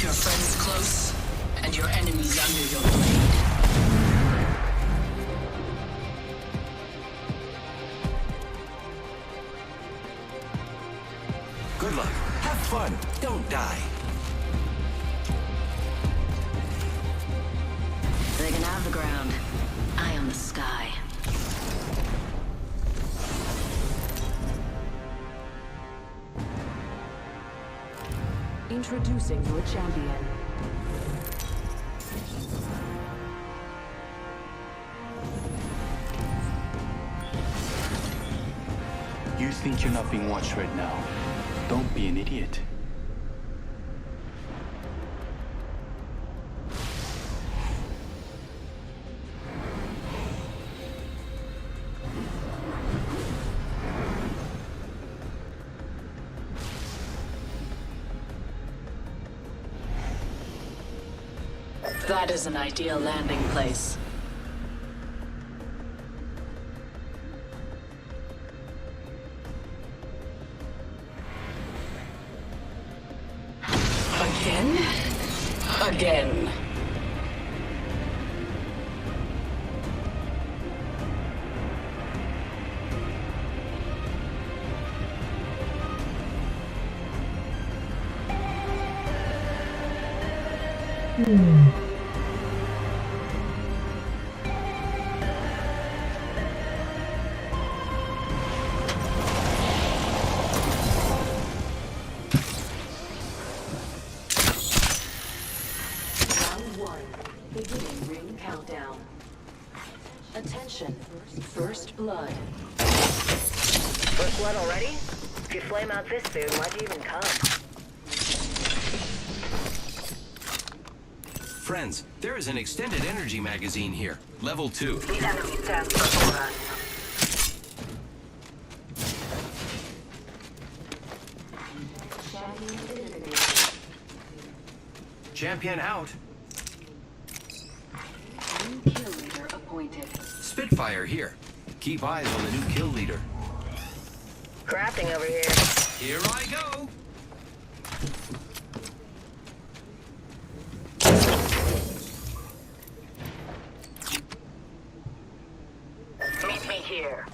your friends close and your enemies under your blade. Good luck. Have fun. Don't die. They can have the ground. Eye on the sky. Introducing your champion. You think you're not being watched right now? Don't be an idiot. That is an ideal landing place. Again? Again. Round 1. Beginning ring countdown. Attention. First blood. First blood already? If you flame out this soon, why'd you even come? Friends, there is an extended energy magazine here. Level 2. The enemy stands before us. Champion out. New kill leader appointed. Spitfire here. Keep eyes on the new kill leader. Crafting over here. Here I go. Meet me here.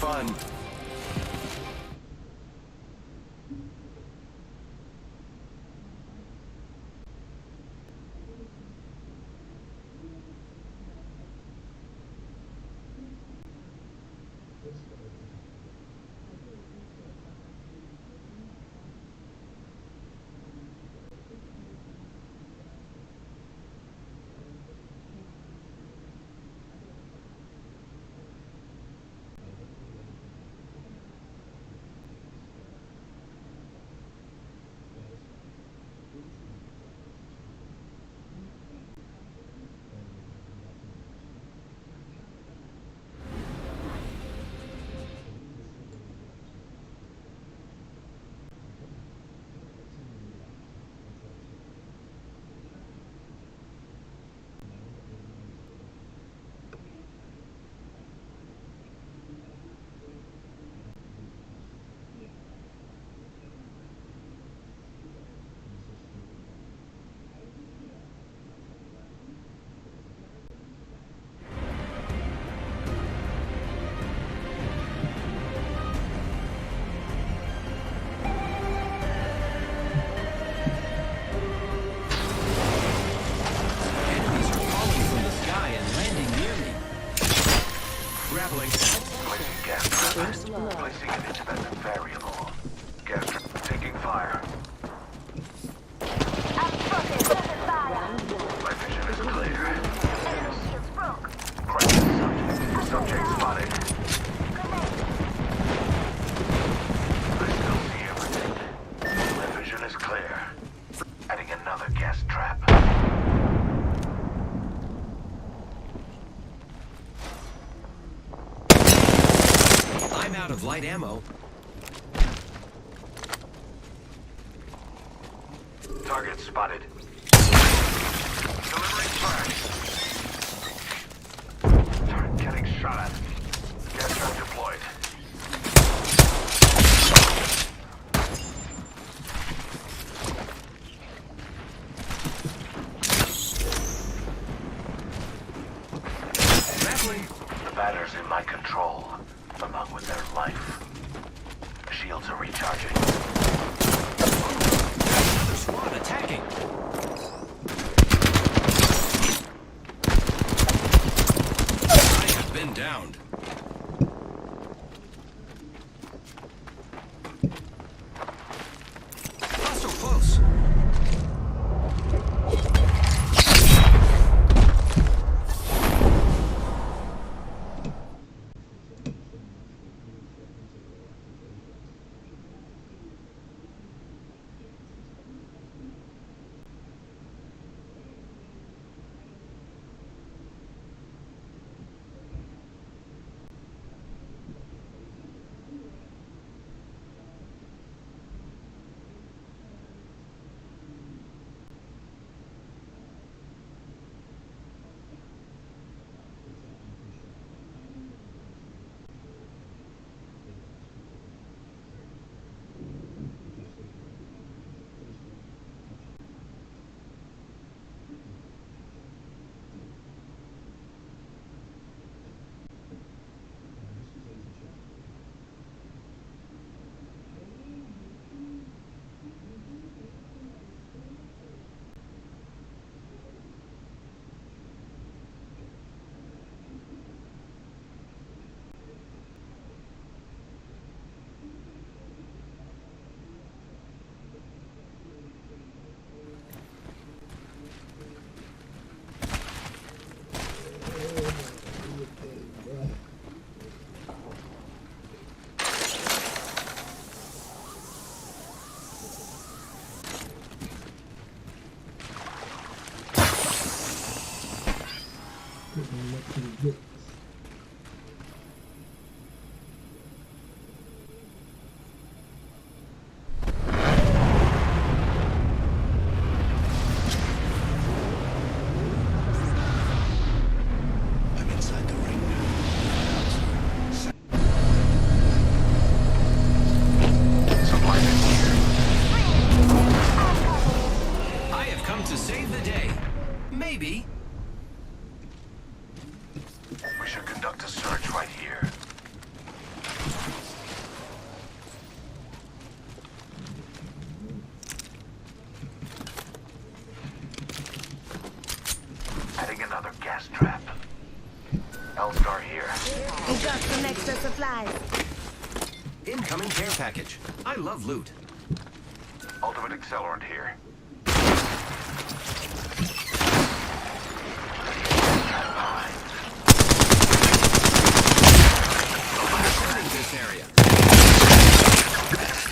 fun. Enemies are falling from the sky and landing near me. Grappling. Placing gas trap. First blood. Placing an independent variable. Gas trap taking fire. Round one. My vision is clear. Cracking subject. Subject spotted. I still see everything. My vision is clear. Adding another gas trap. I'm out of light ammo. Target spotted. Delivering fire. Target getting shot at. Gas trap deployed. Grappling. The batter's in my control, along with their life. Shields are recharging. Another squad attacking. I have been downed. Hostile close. I'm inside the ring now. Supply bin here. I have come to save the day. Maybe. We should conduct a search right here. Adding another gas trap. L-Star here. We got some extra supplies. Incoming care package. I love loot. Ultimate accelerant here. Defending this area.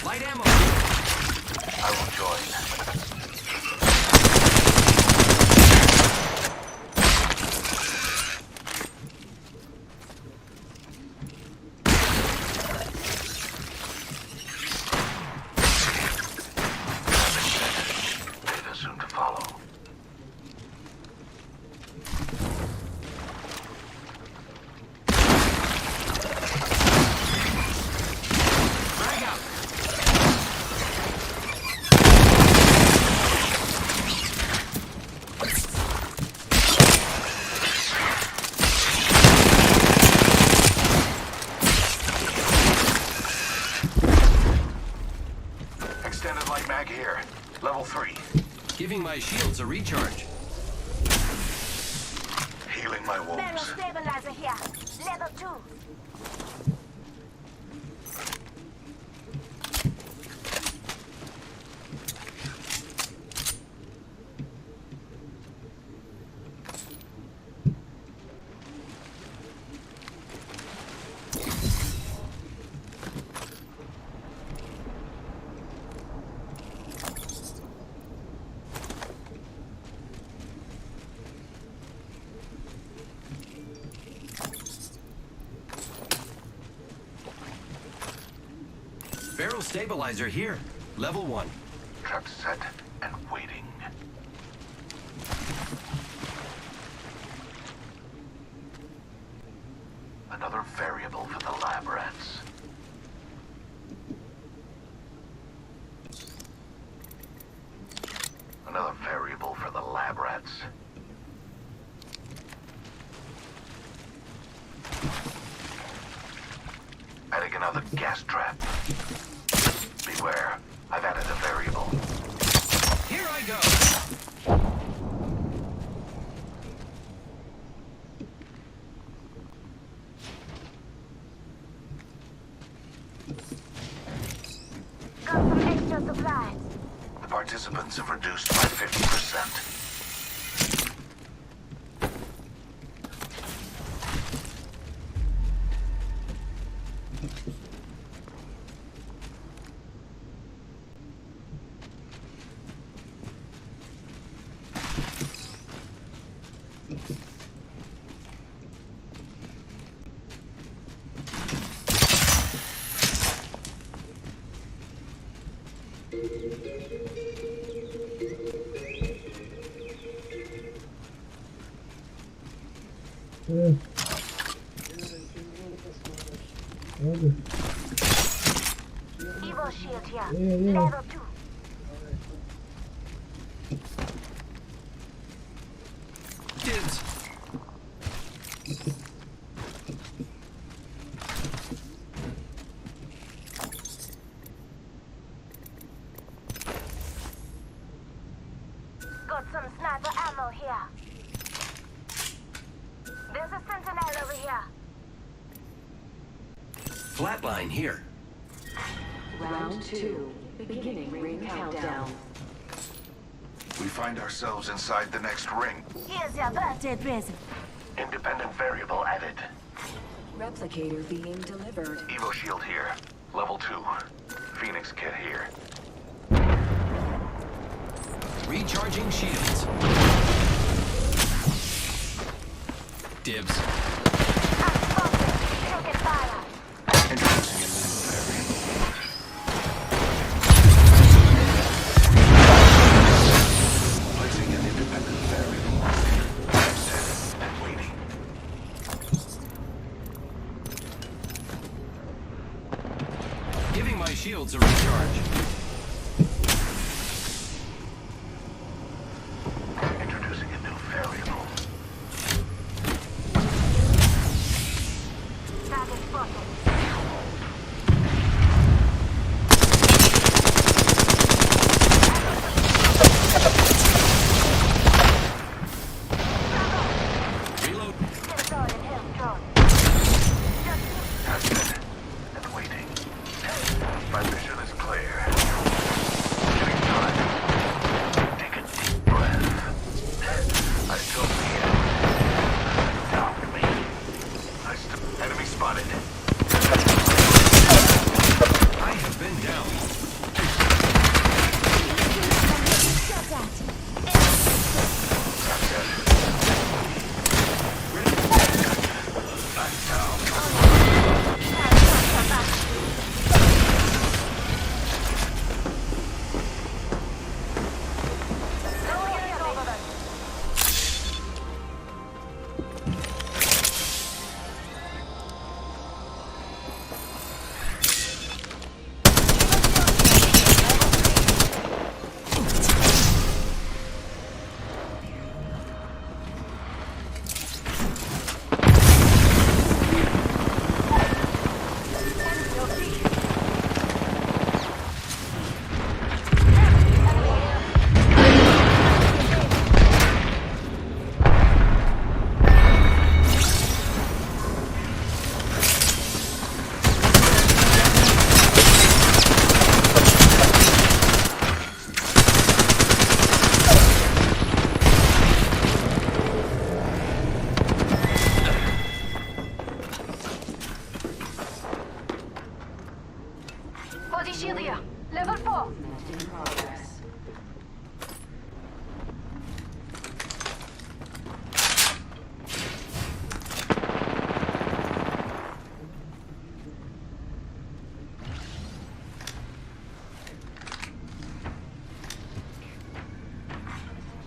Light ammo. I will join. Data soon to follow. Frag out. Extended light mag here. Level 3. Giving my shields a recharge. Healing my Barrel wounds. stabilizer here. Level 2. Barrel stabilizer here. Level 1. Trap set and waiting. Another variable for the lab rats. Another variable for the lab rats. Adding another gas trap. Beware, I've added a variable. Here I go. Got some extra supplies. The participants have reduced by 50%. Evo shield here. Level 2. Dibs. Got some sniper ammo here. There's a sentinel over here. Flatline here. Round 2. Beginning ring countdown. We find ourselves inside the next ring. Here's your birthday present. Independent variable added. Replicator being delivered. Evo shield here. Level 2. Phoenix kit here. Recharging shields. Dibs. I'm spoken. Taking fire. Introducing a new variable. Placing an independent variable. Set and waiting. Giving my shields a recharge. Introducing a new variable. Target spotted.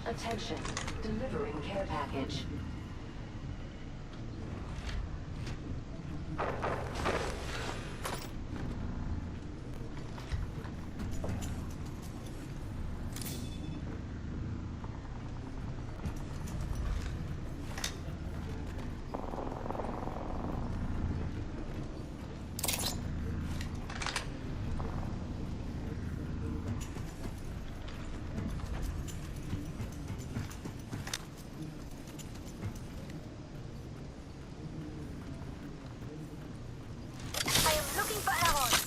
Attention, delivering care package. I am looking for arrows.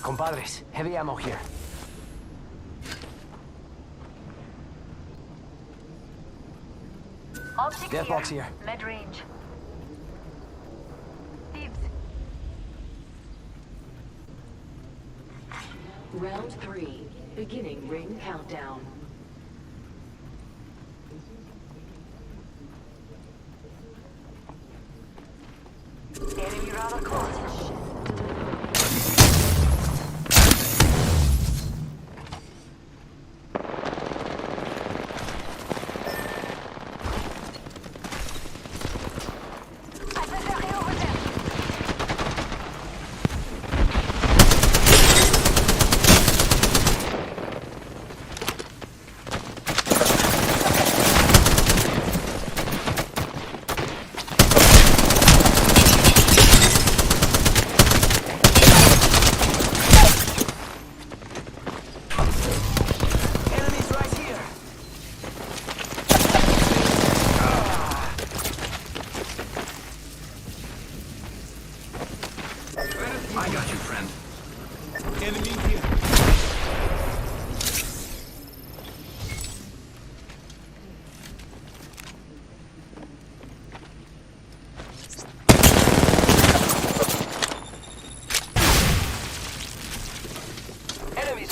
Compadres, heavy ammo here. Optic Death box here. Mid range. Thieves. Round 3, beginning ring countdown. Enemy rather close. Adversary over there. Enemies right here. I got you, friend. Enemy here. Enemies.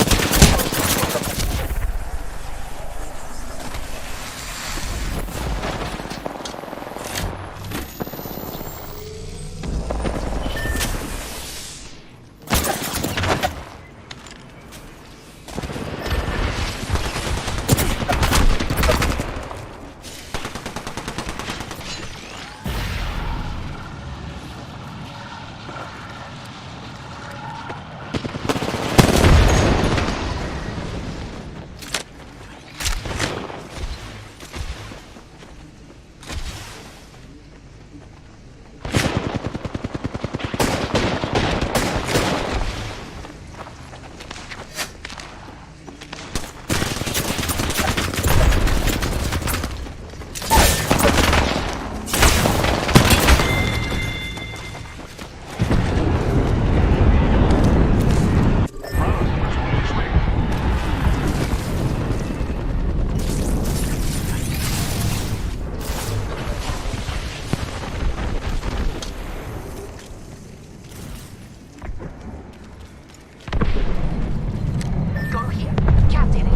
Go here. Captain it.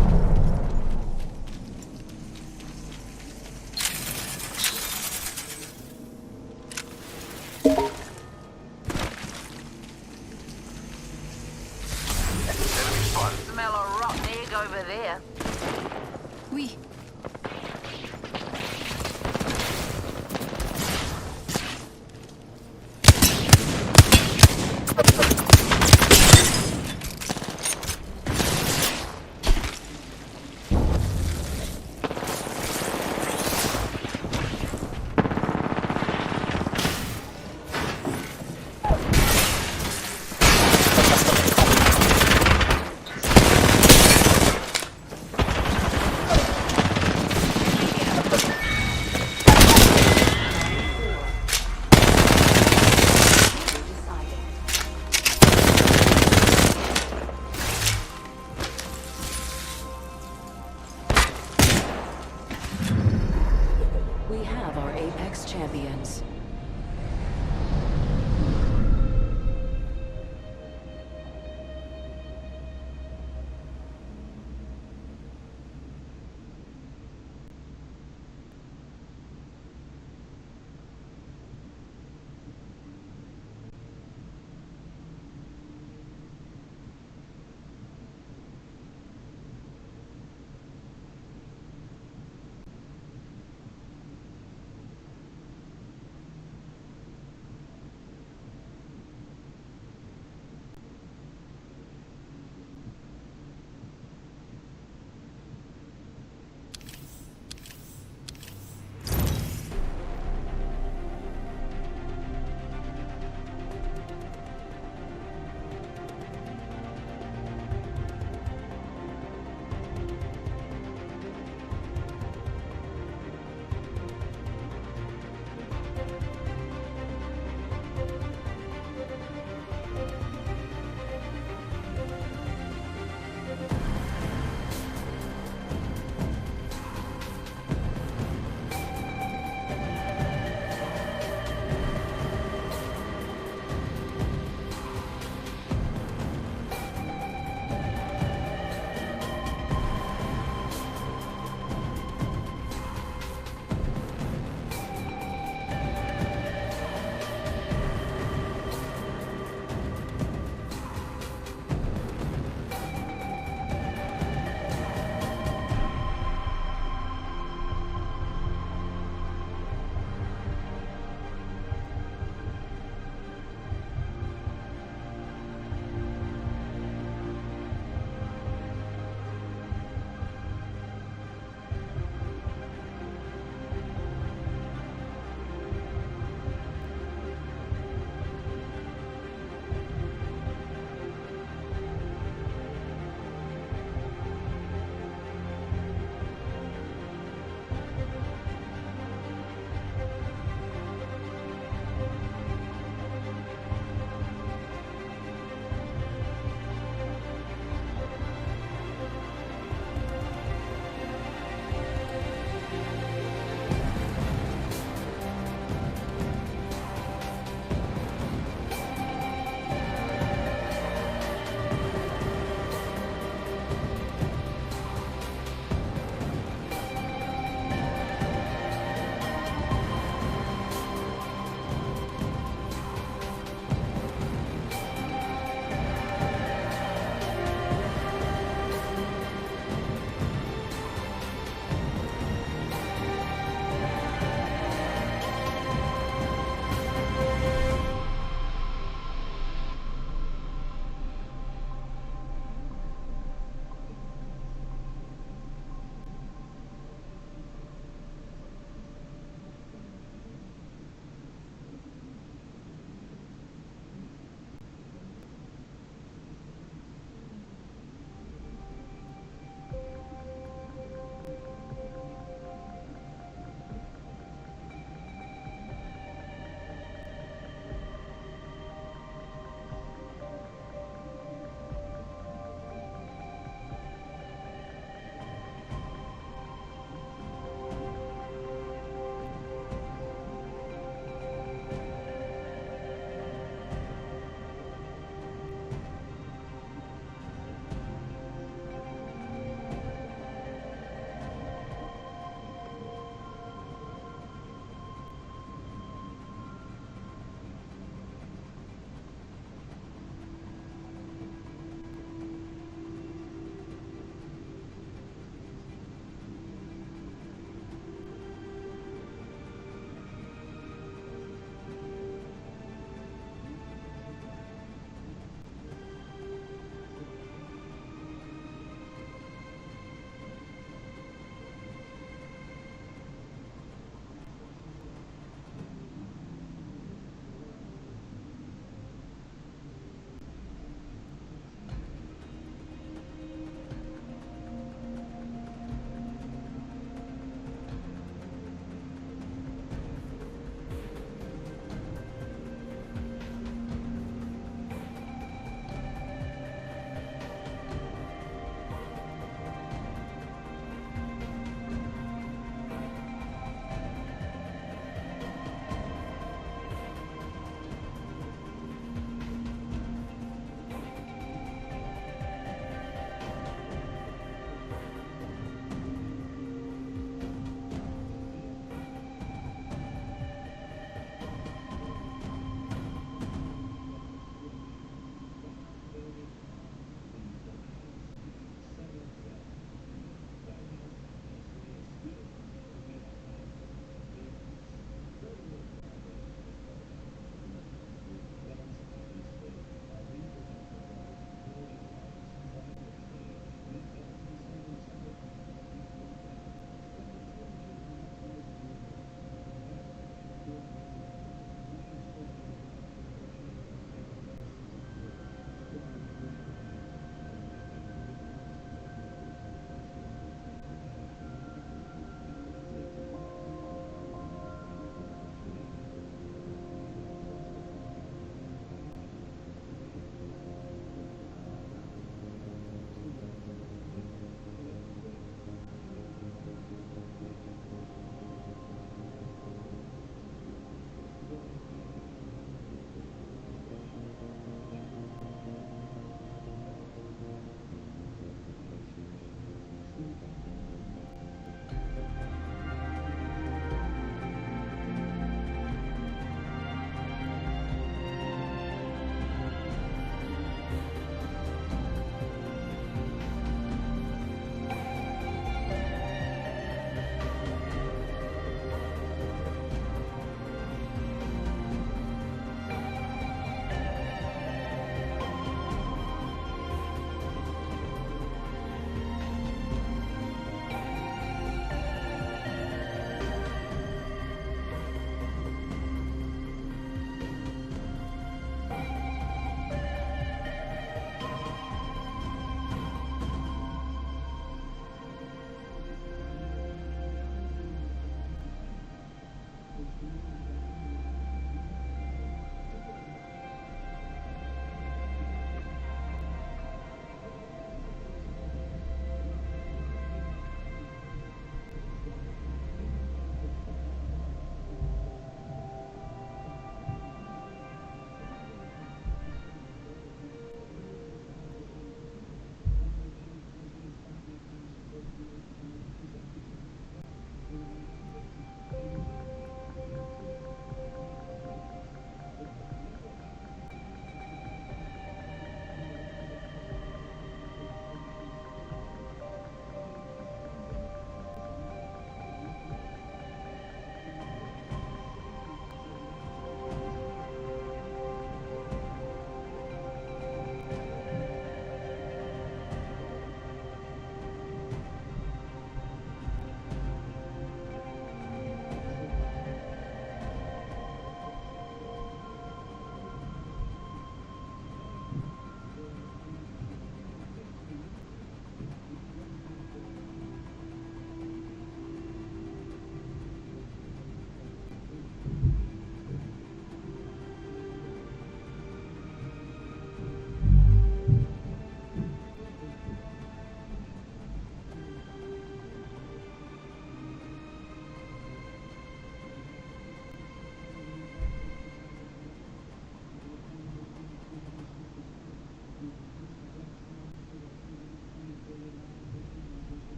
Enemy spotted. Smell a rotten egg over there. Oui. We have our Apex champions.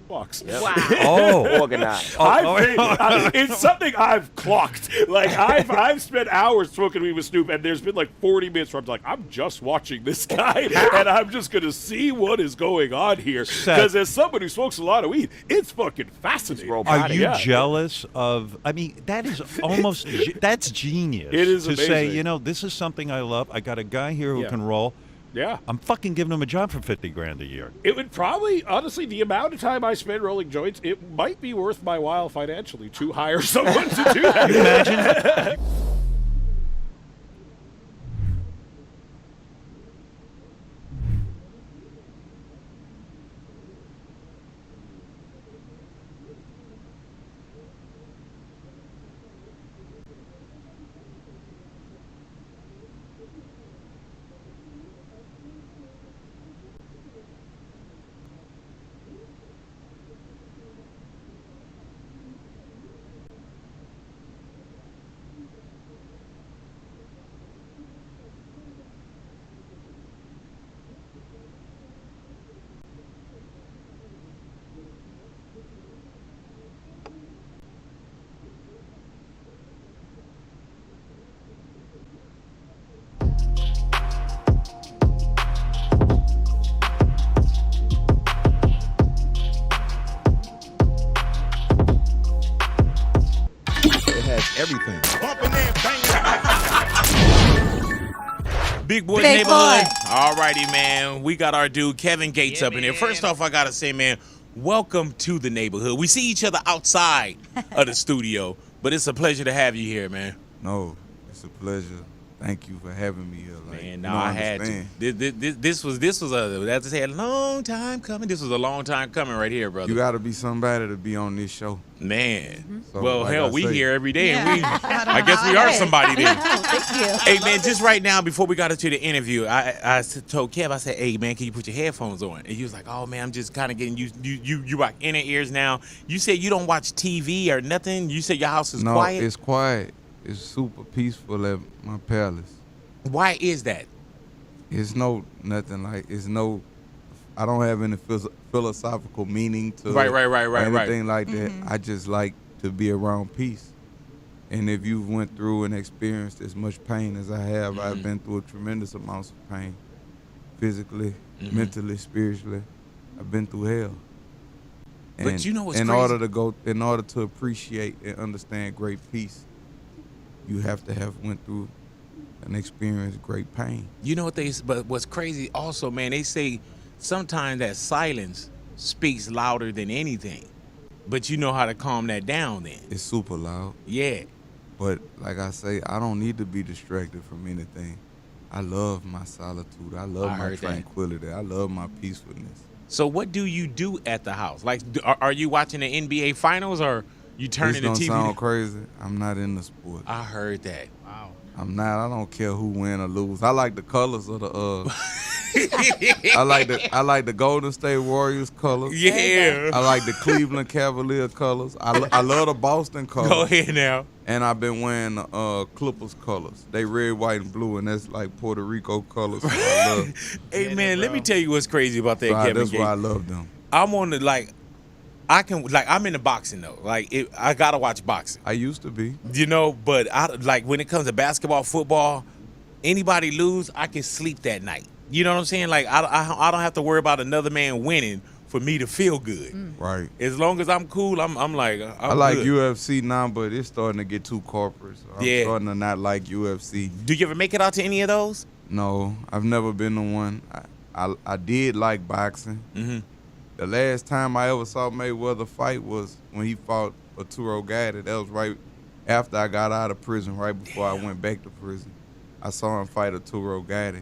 Box. Oh, Organized. It's something I've clocked. Like I've spent hours smoking weed with Snoop, and there's been like 40 minutes where I'm like, I'm just watching this guy, and I'm just gonna see what is going on here. Because as someone who smokes a lot of weed, it's fucking fascinating. Are you jealous of? I mean, that is almost that's genius. It is to amazing. say, you know, this is something I love. I got a guy here who can roll. Yeah. I'm fucking giving him a job for $50,000 a year. It would probably, honestly, the amount of time I spend rolling joints, it might be worth my while financially to hire someone to do that. Can you imagine? Everything. Big Boy Neighborhood. All righty, man. We got our dude Kevin Gates up in here. First off, I gotta say, man, welcome to the neighborhood. We see each other outside of the studio, but it's a pleasure to have you here, man. No, it's a pleasure. Thank you for having me here. Like, Man, no, I had to. This was as I said, a long time coming. This was a long time coming right here, brother. You got to be somebody to be on this show. Man. So, well, like hell, I we say- here every day, and I guess we are somebody then. Thank you. Hey, man, just right now, before we got into the interview, I told Kev, I said, hey, man, can you put your headphones on? And he was like, oh, man, I'm just kind of getting used. You rock inner ears now. You said you don't watch TV or nothing? You said your house is quiet? No, it's quiet. It's super peaceful at my palace. Why is that? It's nothing like, I don't have any philosophical meaning to Right, or anything like that. I just like to be around peace. And if you went through and experienced as much pain as I have, I've been through a tremendous amounts of pain. Physically, mentally, spiritually. I've been through hell. But And you know what's in crazy? in order to appreciate and understand great peace, you have to have went through and experienced great pain. You know what but what's crazy also, man, they say sometimes that silence speaks louder than anything. But you know how to calm that down then. It's super loud. Yeah. But like I say, I don't need to be distracted from anything. I love my solitude. I love my heard that. tranquility. I love my peacefulness. So what do you do at the house? Like, are you watching the NBA finals or you turning the It's TV? gonna sound crazy. I'm not in the sport. I heard that. Wow. I'm not. I don't care who win or lose. I like the colors of the I like the Golden State Warriors colors. Yeah. I like the Cleveland Cavalier colors. I love the Boston colors. Go ahead now. And I've been wearing the Clippers colors. They red, white, and blue, and that's like Puerto Rico colors. So I love. Hey, man, let me tell you what's crazy about that, So Kevin that's Gates. why I love them. I'm on the, I'm into boxing, though. I got to watch boxing. I used to be. You know, but when it comes to basketball, football, anybody lose, I can sleep that night. You know what I'm saying? Like, I don't have to worry about another man winning for me to feel good. Right. As long as I'm cool, I'm I like good. UFC now, but it's starting to get too corporate. So I'm starting to not like UFC. Do you ever make it out to any of those? No, I've never been to one. I did like boxing. Mm-hmm. The last time I ever saw Mayweather fight was when he fought Arturo Gatti. That was right after I got out of prison, right before I went back to prison. I saw him fight Arturo Gatti.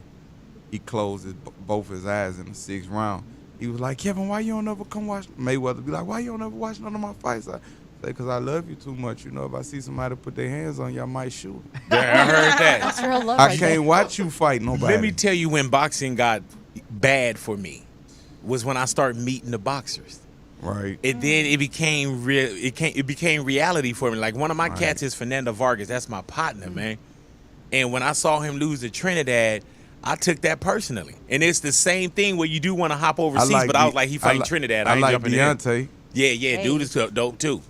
He closed both his eyes in the 6th round. He was like, Kevin, why you don't ever come watch? Mayweather be like, why you don't ever watch none of my fights? I say, because I love you too much. You know, if I see somebody put their hands on you, I might shoot. Yeah, I heard that. That's real love I right can't there. watch you fight nobody. Let me tell you when boxing got bad for me was when I started meeting the boxers. Right. And then it became real. It became reality for me. Like one of my cats is Fernando Vargas. That's my partner, man. And when I saw him lose to Trinidad, I took that personally, and it's the same thing where you do want to hop overseas, but I was like, he fighting Trinidad. I ain't like jumping Deontay. in. Yeah, dude is dope too.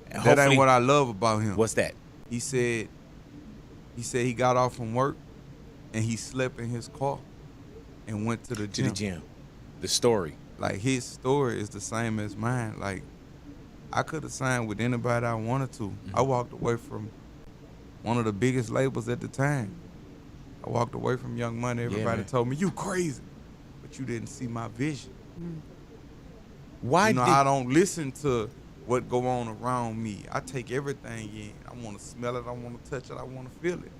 That ain't what I love about him. What's that? He said he got off from work and he slept in his car and went to the gym. The story. Like, his story is the same as mine. Like, I could have signed with anybody I wanted to. I walked away from one of the biggest labels at the time. I walked away from Young Money. Everybody told me, you crazy. But you didn't see my vision. Why? I don't listen to what go on around me. I take everything in. I want to smell it. I want to touch it. I want to feel it.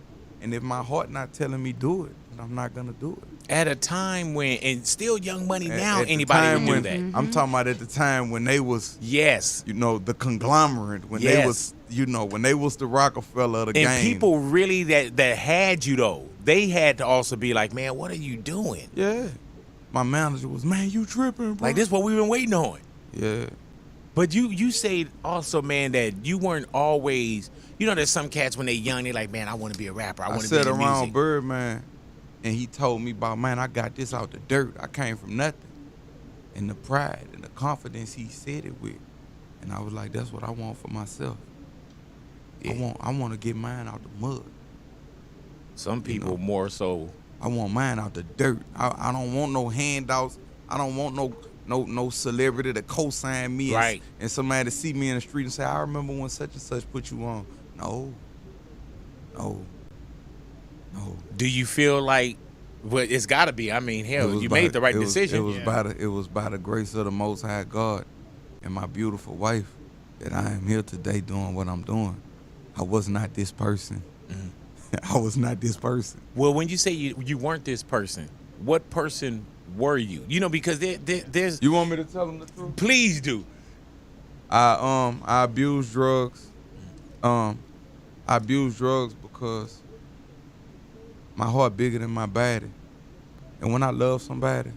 And if my heart not telling me do it, then I'm not going to do it. At a time when, and still Young Money now, at anybody would do that. I'm talking about at the time when they was, the conglomerate, when they was, when they was the Rockefeller of the game. And people really that had you, though, they had to also be like, man, what are you doing? Yeah. My manager was, man, you tripping, bro. Like, this is what we've been waiting on. Yeah. But you say also, man, that you weren't always, there's some cats when they're young, they're like, man, I want to be a rapper. I want to be in the music. I sat around Birdman, and he told me about, man, I got this out the dirt. I came from nothing. And the pride and the confidence he said it with. And I was like, that's what I want for myself. Yeah. I want to get mine out the mud. Some people more so. I want mine out the dirt. I don't want no handouts. I don't want no celebrity to co-sign me and somebody to see me in the street and say, I remember when such and such put you on. No. Do you feel like, well, it's got to be, I mean, hell, you made the right decision. It was by the grace of the Most High God and my beautiful wife that I am here today doing what I'm doing. I was not this person. I was not this person. Well, when you say you weren't this person, what person were you? Because there's. You want me to tell them the truth? Please do. I abused drugs. I abused drugs because my heart bigger than my body. And when I love somebody,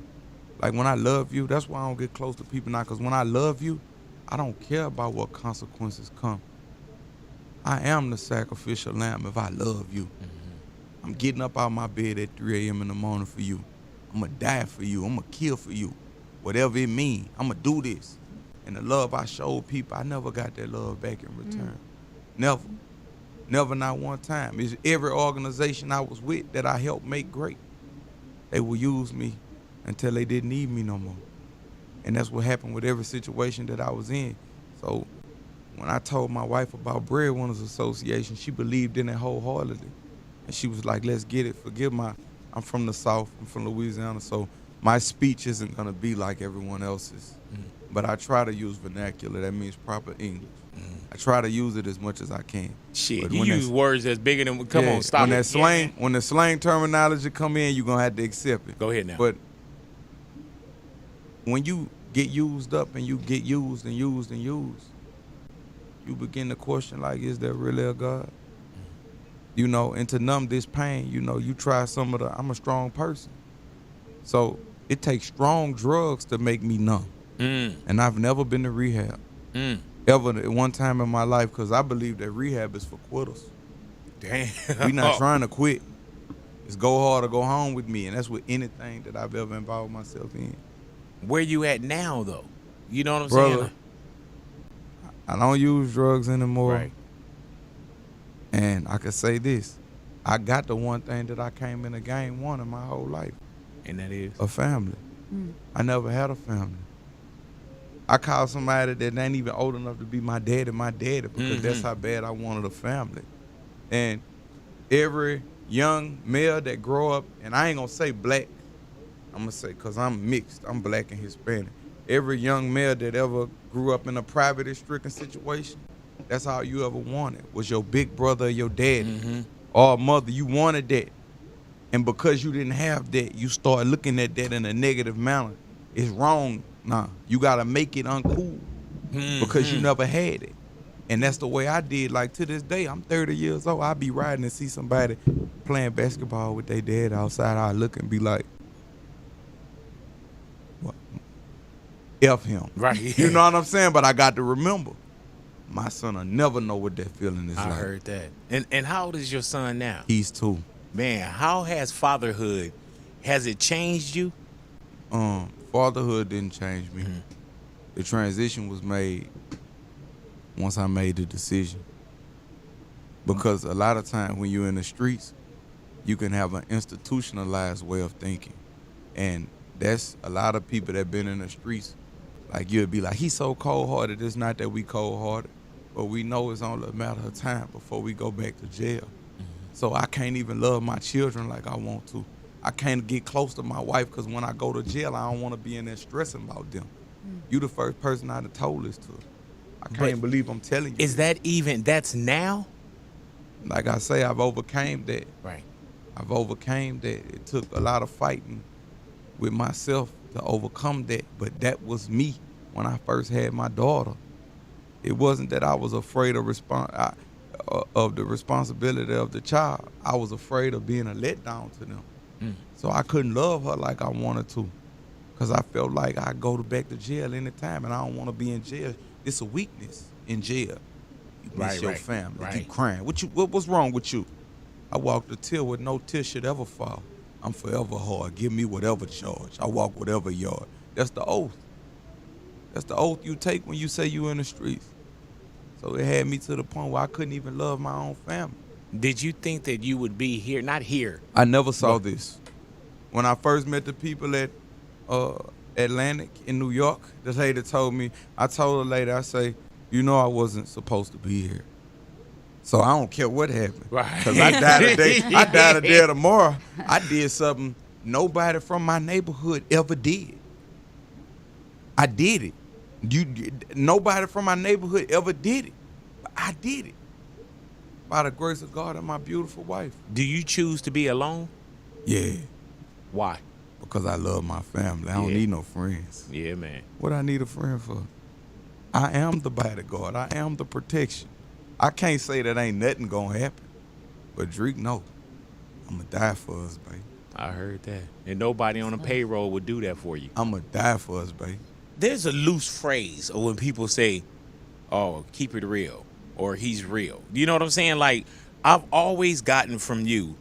like when I love you, that's why I don't get close to people now. Because when I love you, I don't care about what consequences come. I am the sacrificial lamb if I love you. I'm getting up out of my bed at 3 a.m. in the morning for you. I'm going to die for you. I'm going to kill for you. Whatever it means, I'm going to do this. And the love I showed people, I never got that love back in return. Never. Never, not one time. It's every organization I was with that I helped make great. They will use me until they didn't need me no more. And that's what happened with every situation that I was in. So when I told my wife about Breadwinners Association, she believed in it wholeheartedly. And she was like, let's get it. I'm from the South. I'm from Louisiana. So my speech isn't going to be like everyone else's. But I try to use vernacular. That means proper English. I try to use it as much as I can. Shit, but you use words that's bigger than, come on, stop when it. That slang, when the slang terminology come in, you're going to have to accept it. Go ahead now. But when you get used up and you get used and used and used, you begin to question, like, is there really a God? And to numb this pain, you try some of I'm a strong person. So it takes strong drugs to make me numb. And I've never been to rehab. Ever at one time in my life, because I believe that rehab is for quitters. Damn. We not trying to quit. It's go hard or go home with me. And that's with anything that I've ever involved myself in. Where you at now, though? You know what I'm Brother, saying? I don't use drugs anymore. Right. And I can say this. I got the one thing that I came in the game wanting my whole life. And that is? A family. I never had a family. I called somebody that ain't even old enough to be my daddy because that's how bad I wanted a family. And every young male that grow up, and I ain't gonna say black, I'm gonna say, because I'm mixed, I'm black and Hispanic. Every young male that ever grew up in a poverty-stricken situation, that's all you ever wanted, was your big brother or your daddy or mother. You wanted that. And because you didn't have that, you start looking at that in a negative manner. It's wrong. Nah, you got to make it uncool because you never had it. And that's the way I did. Like, to this day, I'm 30 years old. I be riding and see somebody playing basketball with their dad outside. I look and be like, what? F him. Right. You know what I'm saying? But I got to remember, my son will never know what that feeling is like. I heard that. And how old is your son now? He's 2. Man, how has fatherhood Has it changed you? Fatherhood didn't change me. The transition was made once I made the decision. Because a lot of times when you're in the streets, you can have an institutionalized way of thinking. And that's a lot of people that been in the streets. Like, you'll be like, he's so cold-hearted. It's not that we cold-hearted, but we know it's only a matter of time before we go back to jail. So I can't even love my children like I want to. I can't get close to my wife because when I go to jail, I don't want to be in there stressing about them. You the first person I'd have told this to. I can't believe I'm telling you. Is that even, that's now? Like I say, I've overcame that. Right. I've overcame that. It took a lot of fighting with myself to overcome that, but that was me when I first had my daughter. It wasn't that I was afraid of the responsibility of the child. I was afraid of being a letdown to them. So I couldn't love her like I wanted to, because I felt like I'd go back to jail anytime, and I don't want to be in jail. It's a weakness in jail. You miss your family. You keep crying. What's wrong with you? I walked a tear where no tear should ever fall. I'm forever hard. Give me whatever charge. I walk whatever yard. That's the oath. That's the oath you take when you say you in the streets. So it had me to the point where I couldn't even love my own family. Did you think that you would be here? Not here. I never saw this. When I first met the people at Atlantic in New York, the lady told me, I told the lady, I say, you know I wasn't supposed to be here. So I don't care what happened. Right. Because I died a day tomorrow. I did something nobody from my neighborhood ever did. I did it. Nobody from my neighborhood ever did it. But I did it. By the grace of God and my beautiful wife. Do you choose to be alone? Yeah. Why? Because I love my family. I don't need no friends. Yeah, man. What I need a friend for? I am the bodyguard. I am the protection. I can't say that ain't nothing gonna happen. But Drake, no. I'm gonna die for us, babe. I heard that. And nobody on the payroll would do that for you. I'm gonna die for us, babe. There's a loose phrase when people say, oh, keep it real, or he's real. You know what I'm saying? Like, I've always gotten from you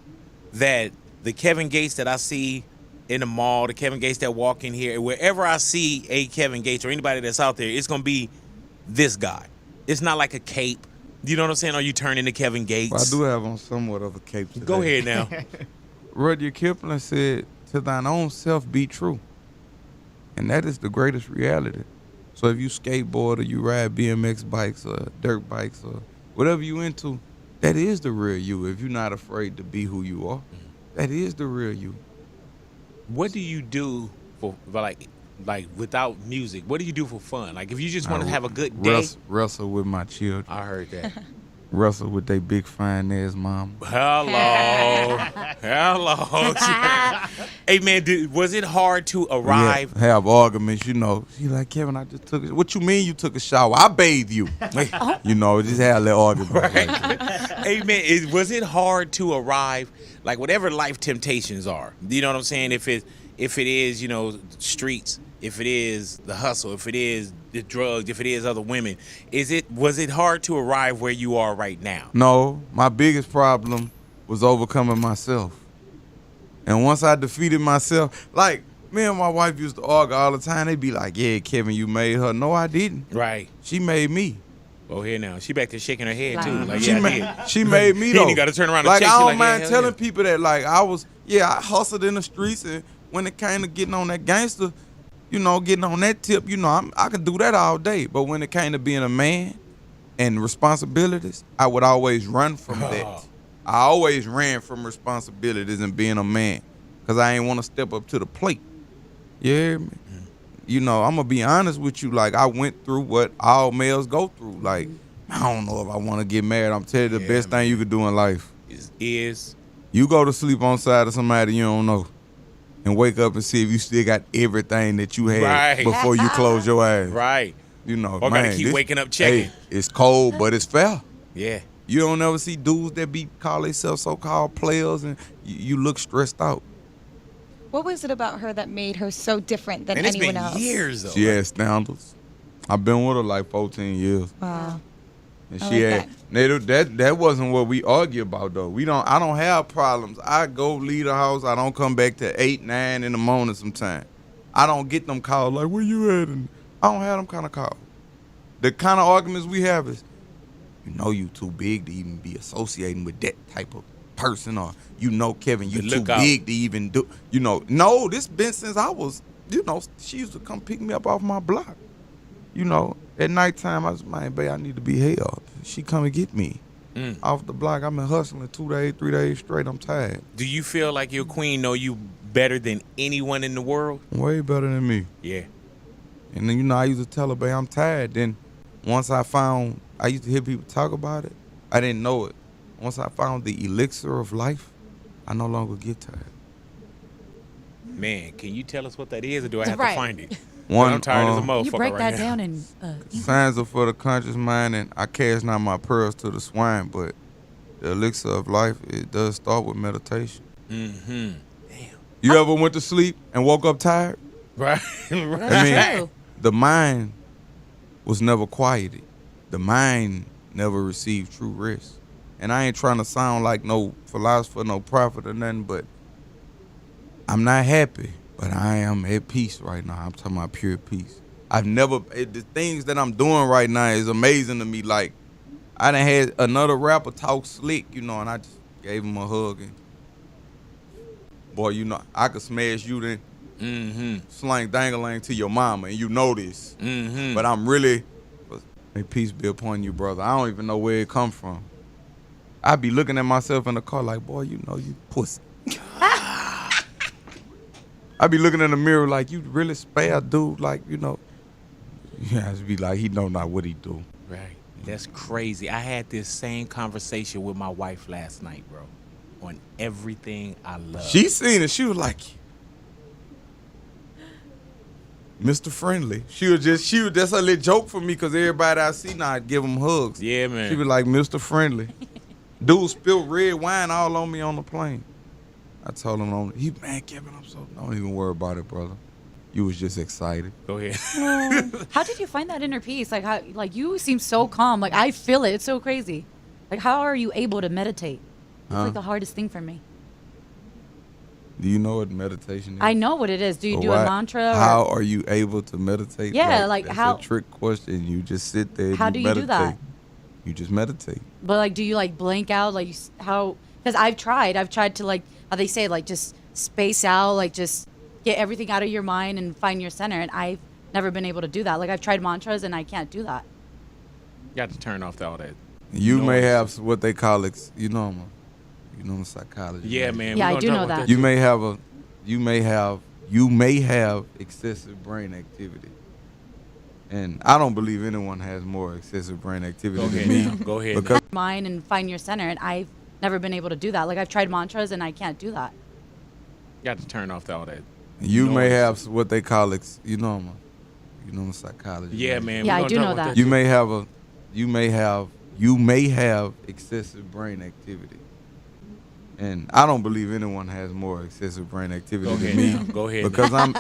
that the Kevin Gates that I see in the mall, the Kevin Gates that walk in here, wherever I see a Kevin Gates or anybody that's out there, it's going to be this guy. It's not like a cape. You know what I'm saying? Or you turn into Kevin Gates. Well, I do have on somewhat of a cape today. Go ahead now. Rudyard Kipling said, to thine own self be true. And that is the greatest reality. So if you skateboard or you ride BMX bikes or dirt bikes or whatever you into, that is the real you. If you're not afraid to be who you are, that is the real you. What do you do for like without music? What do you do for fun? Like, if you just want to have a good day. Wrestle with my children. I heard that. Wrestle with they big fine ass mom. Hello. Hey, man, was it hard to arrive? Yeah, have arguments, you know. She like, Kevin, I just took a... What you mean you took a shower? I bathed you. You know, just had a little argument. Right. Hey, man, was it hard to arrive? Like, whatever life temptations are. You know what I'm saying? If it is, you know, streets, if it is the hustle, if it is the drugs, if it is other women, was it hard to arrive where you are right now? No, my biggest problem was overcoming myself. And once I defeated myself, like, me and my wife used to argue all the time. They'd be like, yeah, Kevin, you made her. No, I didn't. Right. She made me. Oh, here now. She back there shaking her head, too. Like, she made me, though. Then you got to turn around and like, check. I don't mind telling people that, like, I hustled in the streets, and when it came to getting on that gangster, you know, getting on that tip, you know, I could do that all day. But when it came to being a man and responsibilities, I would always run from that. I always ran from responsibilities and being a man because I ain't want to step up to the plate. You hear me? You know, I'm going to be honest with you. Like, I went through what all males go through. Like, I don't know if I want to get married. I'm telling you, the best thing you could do in life is you go to sleep on side of somebody you don't know and wake up and see if you still got everything that you had before you close your eyes. Right. You know, or gotta keep waking up checking. Hey, it's cold, but it's fair. Yeah. You don't ever see dudes that call themselves so-called players and you look stressed out. What was it about her that made her so different than and anyone been else? Years though. She had standards. I've been with her like 14 years. Wow. And I she like had that wasn't what we argue about though. I don't have problems. I go leave the house. I don't come back till 8, 9 in the morning sometime. I don't get them calls like, where you at? And I don't have them kind of calls. The kind of arguments we have is, you too big to even be associating with that type of person, or Kevin, you too big to even do. No, this been since I was, she used to come pick me up off my block. At nighttime, I was, man, babe, I need to be held. She come and get me off the block. I've been hustling 2 days, 3 days straight. I'm tired. Do you feel like your queen know you better than anyone in the world? Way better than me. Yeah. And then, I used to tell her, babe, I'm tired. Then once I used to hear people talk about it. I didn't know it. Once I found the elixir of life, I no longer get tired. Man, can you tell us what that is, or do I have Right. to find it? One, I'm tired as a motherfucker You break right that now. down in. signs are for the conscious mind, and I cast not my pearls to the swine, but the elixir of life, it does start with meditation. Mm-hmm. You ever went to sleep and woke up tired? Right. I mean, the mind was never quieted. The mind never received true rest. And I ain't trying to sound like no philosopher, no prophet or nothing, but I'm not happy, but I am at peace right now. I'm talking about pure peace. The things that I'm doing right now is amazing to me. Like, I done had another rapper talk slick, and I just gave him a hug. And boy, I could smash you then slang dangalang to your mama, and you know this. Mm-hmm. But I'm really, may peace be upon you, brother. I don't even know where it come from. I be looking at myself in the car like, boy, you pussy. I be looking in the mirror like, you really spare dude, like, You have to be like, he know not what he do. Right. That's crazy. I had this same conversation with my wife last night, bro, on everything I love. She seen it. She was like, Mr. Friendly. That's a little joke for me because everybody I see now, I give them hugs. Yeah, man. She was like, Mr. Friendly. Dude spilled red wine all on me on the plane. I told him, man, Kevin, don't even worry about it, brother. You was just excited. Go ahead. How did you find that inner peace? Like you seem so calm. Like I feel it. It's so crazy. Like how are you able to meditate? It's like the hardest thing for me. Do you know what meditation is? I know what it is. Do you So do a mantra? How are you able to meditate? Yeah, like that's how- a trick question. You just sit there. How you do you meditate. do that? You just meditate. But like, do you like blank out? Like how? Because I've tried to like how they say like just space out, like just get everything out of your mind and find your center. And I've never been able to do that. Like I've tried mantras and I can't do that. You got to turn off all that. You may noise. have what they call I'm a psychologist. Yeah, man. Yeah, we're I gonna do talk know about that. You may have excessive brain activity. And I don't believe anyone has more excessive brain activity Go than ahead me. now. Go ahead. Because Mind and find your center. And I've never been able to do that. Like I've tried mantras and I can't do that. You got to turn off all that. you may noise. have what they call I'm a psychologist. Yeah, man. Yeah, we're I gonna do talk know about that. You may have excessive brain activity. And I don't believe anyone has more excessive brain activity Go than ahead me. now. Go ahead. Because I'm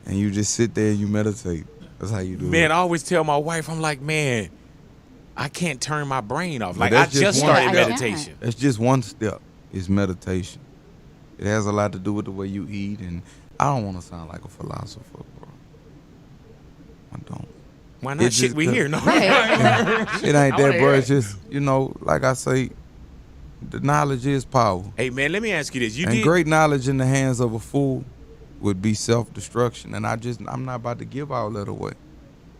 and you just sit there and you meditate. That's how you do Man, it. I always tell my wife, I'm like, man, I can't turn my brain off. But Like I that's just just one started step. meditation. That's just one step, is meditation. It has a lot to do with the way you eat, and I don't want to sound like a philosopher, bro. I don't. Why not? It's Shit, just we good. here. No. It ain't I that, wanna bro. hear It's just, like I say, the knowledge is power. Hey, man, let me ask you this. You And did great knowledge in the hands of a fool would be self-destruction. And I'm not about to give all that away.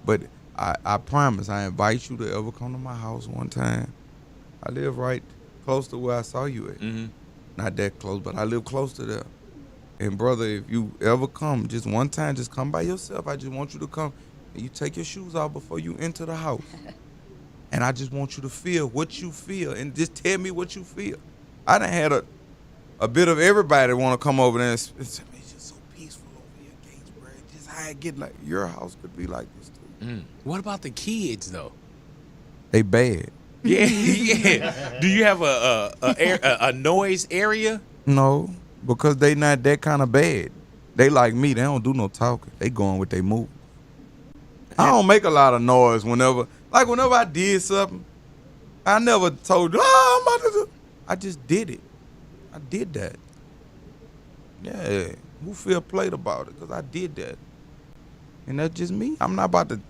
But I promise, I invite you to ever come to my house one time. I live right close to where I saw you at. Mm-hmm. Not that close, but I live close to there. And brother, if you ever come, just one time, just come by yourself. I just want you to come and you take your shoes off before you enter the house. And I just want you to feel what you feel and just tell me what you feel. I done had a bit of everybody want to come over there and say, man, it's just so peaceful over here, Gainsborough. Just how I get like, your house could be like this too. What about the kids though? They bad. Yeah, yeah. Do you have a noise area? No, because they not that kind of bad. They like me. They don't do no talking. They going with they move. I don't make a lot of noise whenever I did something. I never told you, I'm about to do. I just did it. I did that. Yeah. Who feel played about it? Because I did that. And that's just me. I'm not about to,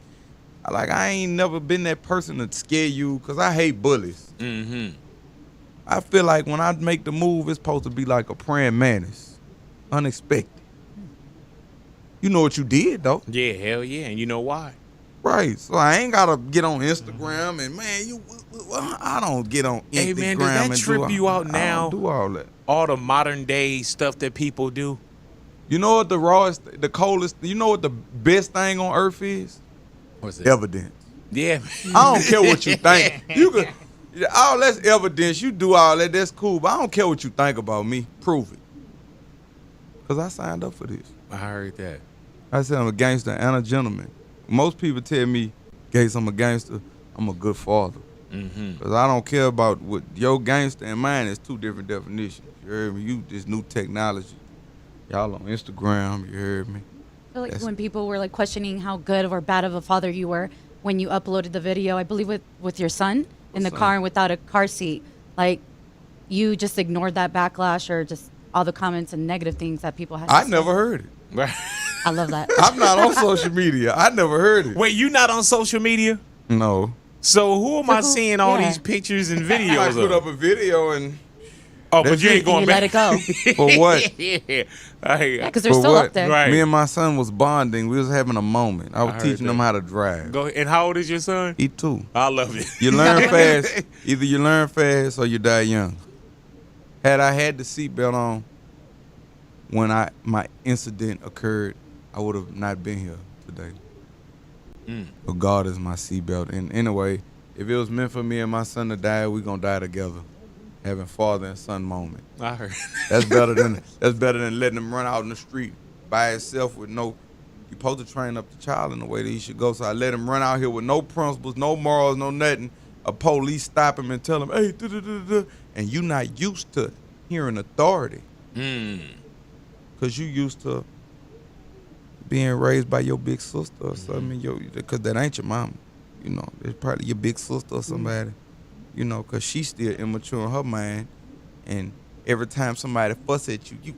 I ain't never been that person to scare you because I hate bullies. Mm-hmm. I feel like when I make the move, it's supposed to be like a praying mantis. Unexpected. You know what you did, though. Yeah, hell yeah. And you know why? Right. So I ain't got to get on Instagram and, man, I don't get on Instagram. Hey, man, does that trip you out now? I don't do all that. All the modern day stuff that people do? You know what the rawest, the coldest, you know what the best thing on earth is? What's it? Evidence. Yeah. I don't care what you think. You could, all that's evidence. You do all that. That's cool. But I don't care what you think about me. Prove it. Because I signed up for this. I heard that. I said I'm a gangster and a gentleman. Most people tell me, Gates, I'm a gangster. I'm a good father. Because I don't care about what your gangster and mine is two different definitions. You heard me? You just new technology. Y'all on Instagram. You heard me? I feel like when people were like questioning how good or bad of a father you were when you uploaded the video, I believe with your son in the car and without a car seat, like you just ignored that backlash or just all the comments and negative things that people had to say. Never heard it. Right. I love that. I'm not on social media. I never heard it. Wait, you not on social media? No. So who am I seeing all these pictures and videos I of? put up a video and... Oh, but you ain't going you back. let it go. For what? Yeah. Because they're still up there. Right. Me and my son was bonding. We was having a moment. I was heard teaching him that. how to drive. Go ahead. And how old is your son? He too. I love it. You learn fast. Either you learn fast or you die young. Had I had the seatbelt on when my incident occurred, I would have not been here today. But God is my seatbelt. And anyway, if it was meant for me and my son to die, we gonna die together. Having father and son moment. I heard. That's better than letting him run out in the street by himself with no. You're supposed to train up the child in the way that he should go. So I let him run out here with no principles, no morals, no nothing. A police stop him and tell him, hey, and you not used to hearing authority. Because you used to being raised by your big sister or something. Because that ain't your mama. You know, it's probably your big sister or somebody. You know, because she's still immature in her mind. And every time somebody fuss at you, you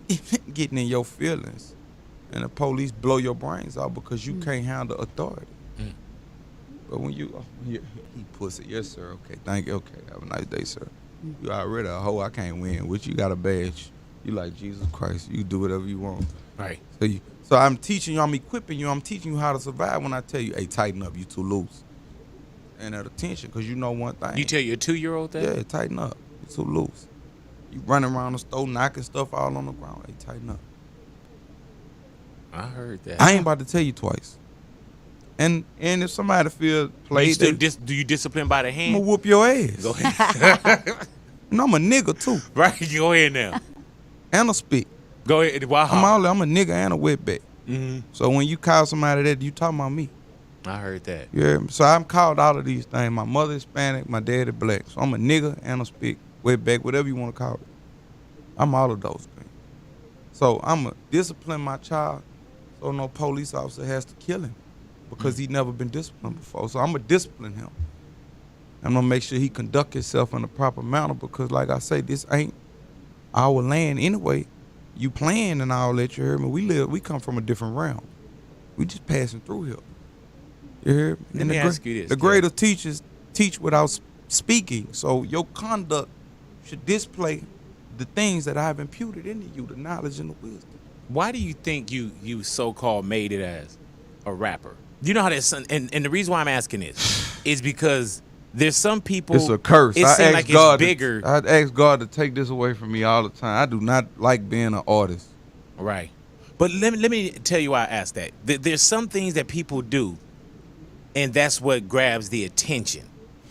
getting in your feelings. And the police blow your brains out because you can't handle authority. But when he pussy, yes, sir, okay, thank you, okay, have a nice day, sir. You already a hoe, I can't win with you. Got a badge. You like Jesus Christ. You do whatever you want. Right. So I'm teaching you, I'm equipping you, I'm teaching you how to survive when I tell you, hey, tighten up, you too loose. And at attention, because you know one thing. You tell your 2-year-old that? Yeah, tighten up. You too loose. You running around the store knocking stuff all on the ground. Hey, tighten up. I heard that. I ain't about to tell you twice. And if somebody feel played, do you discipline by the hand? I'm gonna whoop your ass. Go ahead. And I'm a nigga too. Right, go ahead now. And a spit. Go ahead. Wow. I'm a nigga and a wetback. So when you call somebody that, you talking about me. I heard that. Yeah. So I'm called all of these things. My mother Hispanic, my daddy black. So I'm a nigga and a spit, wetback, whatever you want to call it. I'm all of those things. So I'm gonna discipline my child so no police officer has to kill him because he never been disciplined before. So I'm gonna discipline him. I'm gonna make sure he conduct himself in a proper manner because, like I say, this ain't our land anyway. You playing and all that, you heard me? We come from a different realm. We just passing through here. You heard me? Let me ask you this. The greater teachers teach without speaking. So your conduct should display the things that I've imputed into you, the knowledge and the wisdom. Why do you think you so-called made it as a rapper? You know how that's, and the reason why I'm asking this is because there's some people. It's a curse. It seems like it's bigger. I ask God to take this away from me all the time. I do not like being an artist. Right. But let me tell you why I asked that. There's some things that people do, and that's what grabs the attention.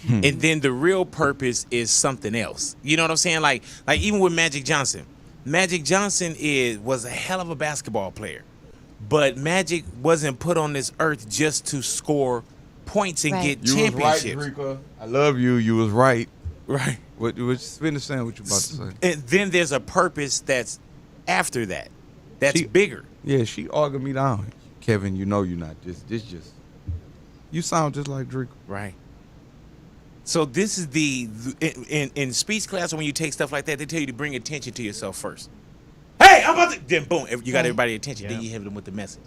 And then the real purpose is something else. You know what I'm saying? Like even with Magic Johnson. Magic Johnson was a hell of a basketball player. But Magic wasn't put on this earth just to score points and get championships. You was right, Drika. I love you. You was right. Right. Finish saying what you about to say. And then there's a purpose that's after that. That's bigger. Yeah, she argued me down. Kevin, you know you're not. This just You sound just like Drake. Right. So this is in speech class, when you take stuff like that, they tell you to bring attention to yourself first. Hey, I'm about to. Then boom, you got everybody's attention. Then you hit them with the message.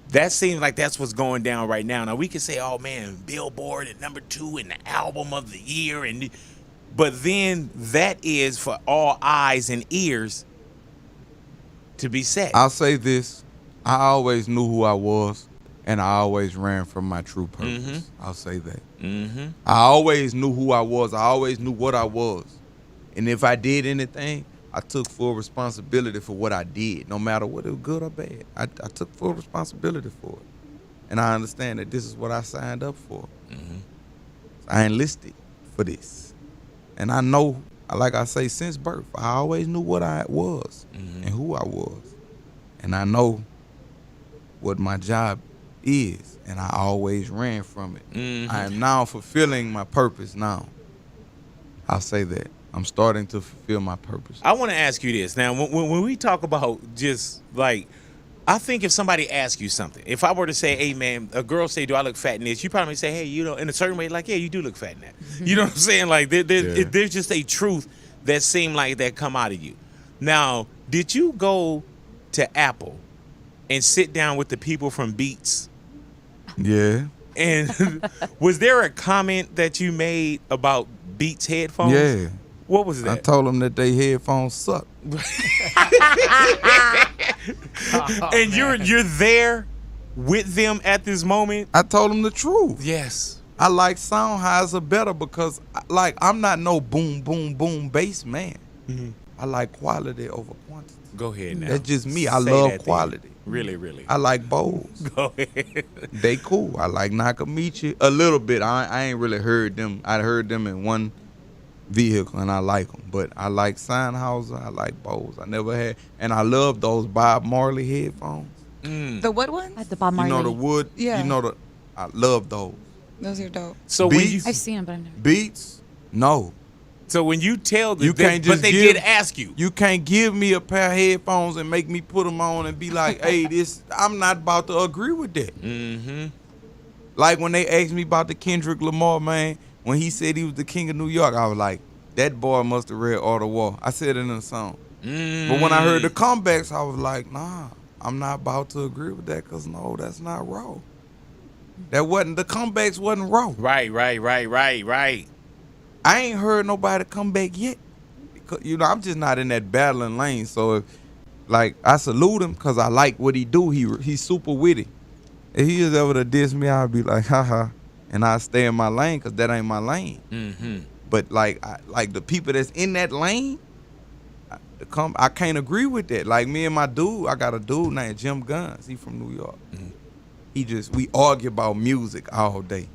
That seems like that's what's going down right now. Now we can say, "Oh man, Billboard at #2 in the album of the year," but then that is for all eyes and ears to be said. I'll say this: I always knew who I was, and I always ran from my true purpose. I'll say that. I always knew who I was. I always knew what I was, and if I did anything, I took full responsibility for what I did, no matter whether it was good or bad. I took full responsibility for it. And I understand that this is what I signed up for. I enlisted for this. And I know, like I say, since birth, I always knew what I was and who I was. And I know what my job is, and I always ran from it. I am now fulfilling my purpose now. I'll say that. I'm starting to fulfill my purpose. I want to ask you this. Now, when we talk about just like, I think if somebody asks you something, if I were to say, hey, man, a girl say, do I look fat in this? You probably say, hey, you know, in a certain way, like, yeah, you do look fat in that. You know what I'm saying? Like, there's just a truth that seem like that come out of you. Now, did you go to Apple and sit down with the people from Beats? Yeah. And was there a comment that you made about Beats headphones? Yeah. What was that? I told them that they headphones suck. And you're there with them at this moment? I told them the truth. Yes. I like Soundheiser better because, like, I'm not no boom, boom, boom bass man. I like quality over quantity. Go ahead now. That's just me. I Say love that quality. thing. Really, really. I like Bose. Go ahead. They cool. I like Nakamichi a little bit. I ain't really heard them. I heard them in one vehicle, and I like them. But I like Sennheiser. I like Bose. I never had, and I love those Bob Marley headphones. The what ones? The Bob Marley. You know the wood. Yeah. You know I love those. Those are dope. So Beats? when you I've seen them, but I've never. Beats, no. So when you tell them, You can't just but they give- did ask you. You can't give me a pair of headphones and make me put them on and be like, hey, this, I'm not about to agree with that. Like when they asked me about the Kendrick Lamar, man, when he said he was the king of New York, I was like, that boy must have read Art of War. I said it in the song. But when I heard the comebacks, I was like, nah, I'm not about to agree with that because, no, that's not raw. That wasn't, the comebacks wasn't raw. Right. I ain't heard nobody come back yet. Because, you know, I'm just not in that battling lane. So, if, like, I salute him because I like what he do. He's super witty. If he was ever to diss me, I'd be like, haha. And I stay in my lane because that ain't my lane. But, like, the people that's in that lane, I can't agree with that. Like, me and my dude, I got a dude named Jim Guns. He from New York. We argue about music all day.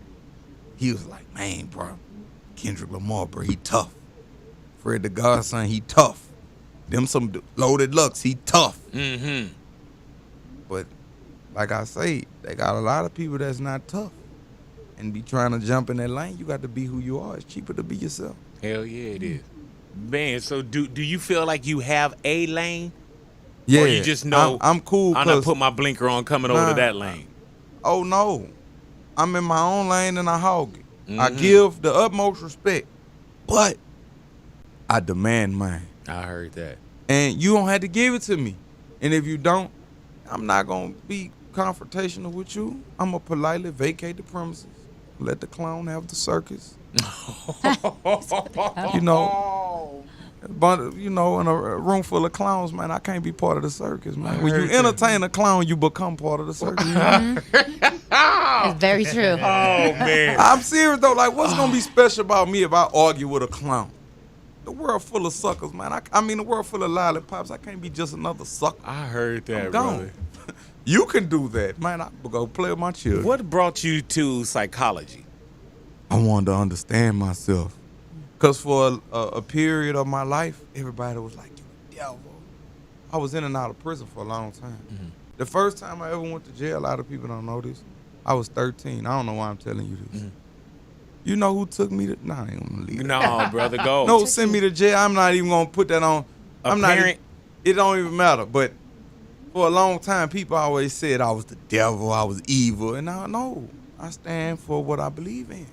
He was like, man, bro, Kendrick Lamar, bro, he tough. Fred the Godson, he tough. Them some Loaded Lux, he tough. But like I say, they got a lot of people that's not tough and be trying to jump in that lane. You got to be who you are. It's cheaper to be yourself. Hell yeah, it is. Man, so do you feel like you have a lane? Yeah, Or you just know I'm cool. I'm not put my blinker on coming over to that lane. Oh no, I'm in my own lane and I hog it. I give the utmost respect, but I demand mine. I heard that. And you don't have to give it to me. And if you don't, I'm not gonna be confrontational with you. I'm gonna politely vacate the premises, let the clown have the circus. You know, but you know, in a room full of clowns, man, I can't be part of the circus, man. When you entertain a clown, you become part of the circus. It's very true. Oh man. I'm serious though. Like, what's gonna be special about me if I argue with a clown? The world full of suckers, man. I mean, the world full of lollipops. I can't be just another sucker. I heard that, I'm gone. brother. You can do that, man. I go play with my children. What brought you to psychology? I wanted to understand myself. Because for a period of my life, everybody was like, you the devil. I was in and out of prison for a long time. The first time I ever went to jail, a lot of people don't know this, I was 13. I don't know why I'm telling you this. You know who took me to... Nah, I ain't gonna leave it. No, brother, go. No, send me to jail. I'm not even gonna put that on. I'm not. It don't even matter. But for a long time, people always said I was the devil, I was evil, and I know I stand for what I believe in.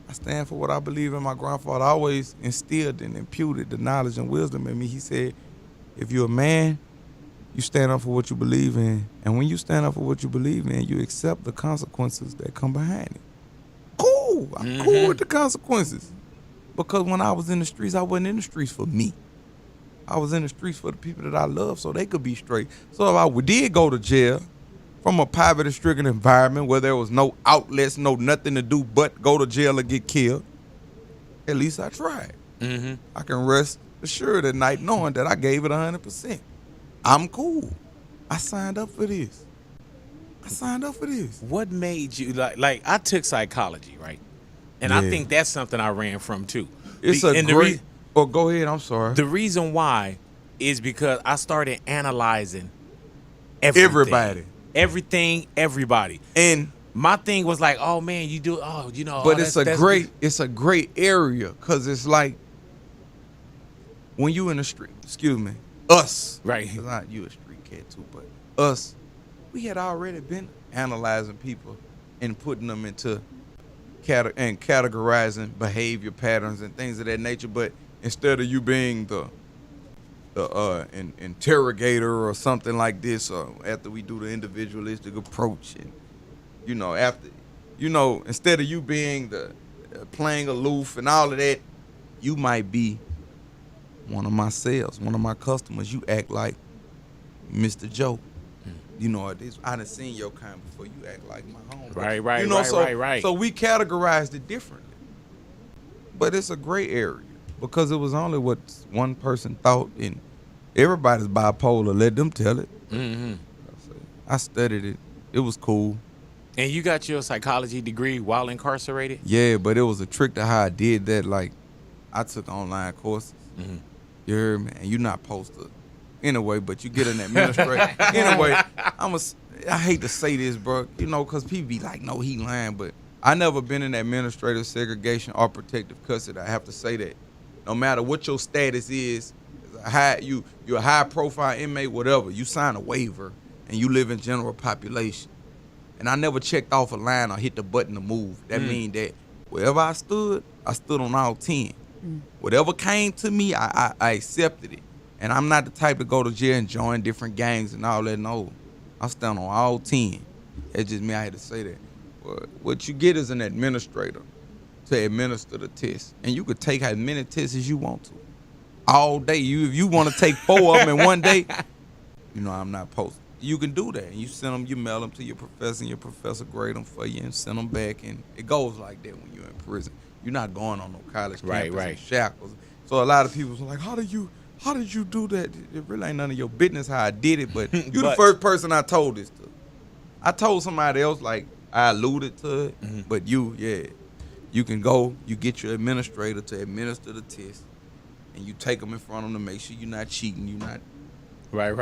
I stand for what I believe in. My grandfather always instilled and imputed the knowledge and wisdom in me. He said, if you're a man, you stand up for what you believe in. And when you stand up for what you believe in, you accept the consequences that come behind it. Cool. I'm cool with the consequences. Because when I was in the streets, I wasn't in the streets for me. I was in the streets for the people that I love so they could be straight. So if I did go to jail from a poverty-stricken environment where there was no outlets, no nothing to do but go to jail and get killed, at least I tried. I can rest assured at night knowing that I gave it 100%. I'm cool. I signed up for this. What made you like I took psychology, right? And I think that's something I ran from too. It's go ahead, I'm sorry. The reason why is because I started analyzing everybody. Everybody. And my thing was like, oh man, you do But it's a great area, because it's like when you in the street, us. Right. It's not you a street cat too, but us, we had already been analyzing people and putting them into categorizing behavior patterns and things of that nature. But instead of you being the interrogator or something like this, or after we do the individualistic approach, and instead of you being the playing aloof and all of that, you might be one of my sales, one of my customers. You act like Mr. Joe. I done seen your kind before. You act like my home. Right. Right. So we categorized it differently. But it's a gray area because it was only what one person thought, and everybody's bipolar. Let them tell it. I studied it. It was cool. And you got your psychology degree while incarcerated? Yeah, but it was a trick to how I did that. Like, I took online courses. You heard me? And you're not supposed to. Anyway, but you get an administrator. Anyway, I hate to say this, bro, because people be like, no, he lying, but I never been in administrative segregation or protective custody. I have to say that. No matter what your status is, you're a high-profile inmate, whatever, you sign a waiver and you live in general population. And I never checked off a line or hit the button to move. That means that wherever I stood on all 10. Whatever came to me, I accepted it. And I'm not the type to go to jail and join different gangs and all that. No, I stand on all 10. It's just me. I had to say that. But what you get is an administrator to administer the test. And you could take as many tests as you want to. All day. If you want to take 4 of them in one day, I'm not posted. You can do that. And you send them, you mail them to your professor, and your professor grade them for you and send them back. And it goes like that when you're in prison. You're not going on no college campus in shackles. So a lot of people are like, how did you do that? It really ain't none of your business how I did it, but you the first person I told this to. I told somebody else, like, I alluded to it, but you can go, you get your administrator to administer the test, and you take them in front of them to make sure you're not cheating, you're not... Right.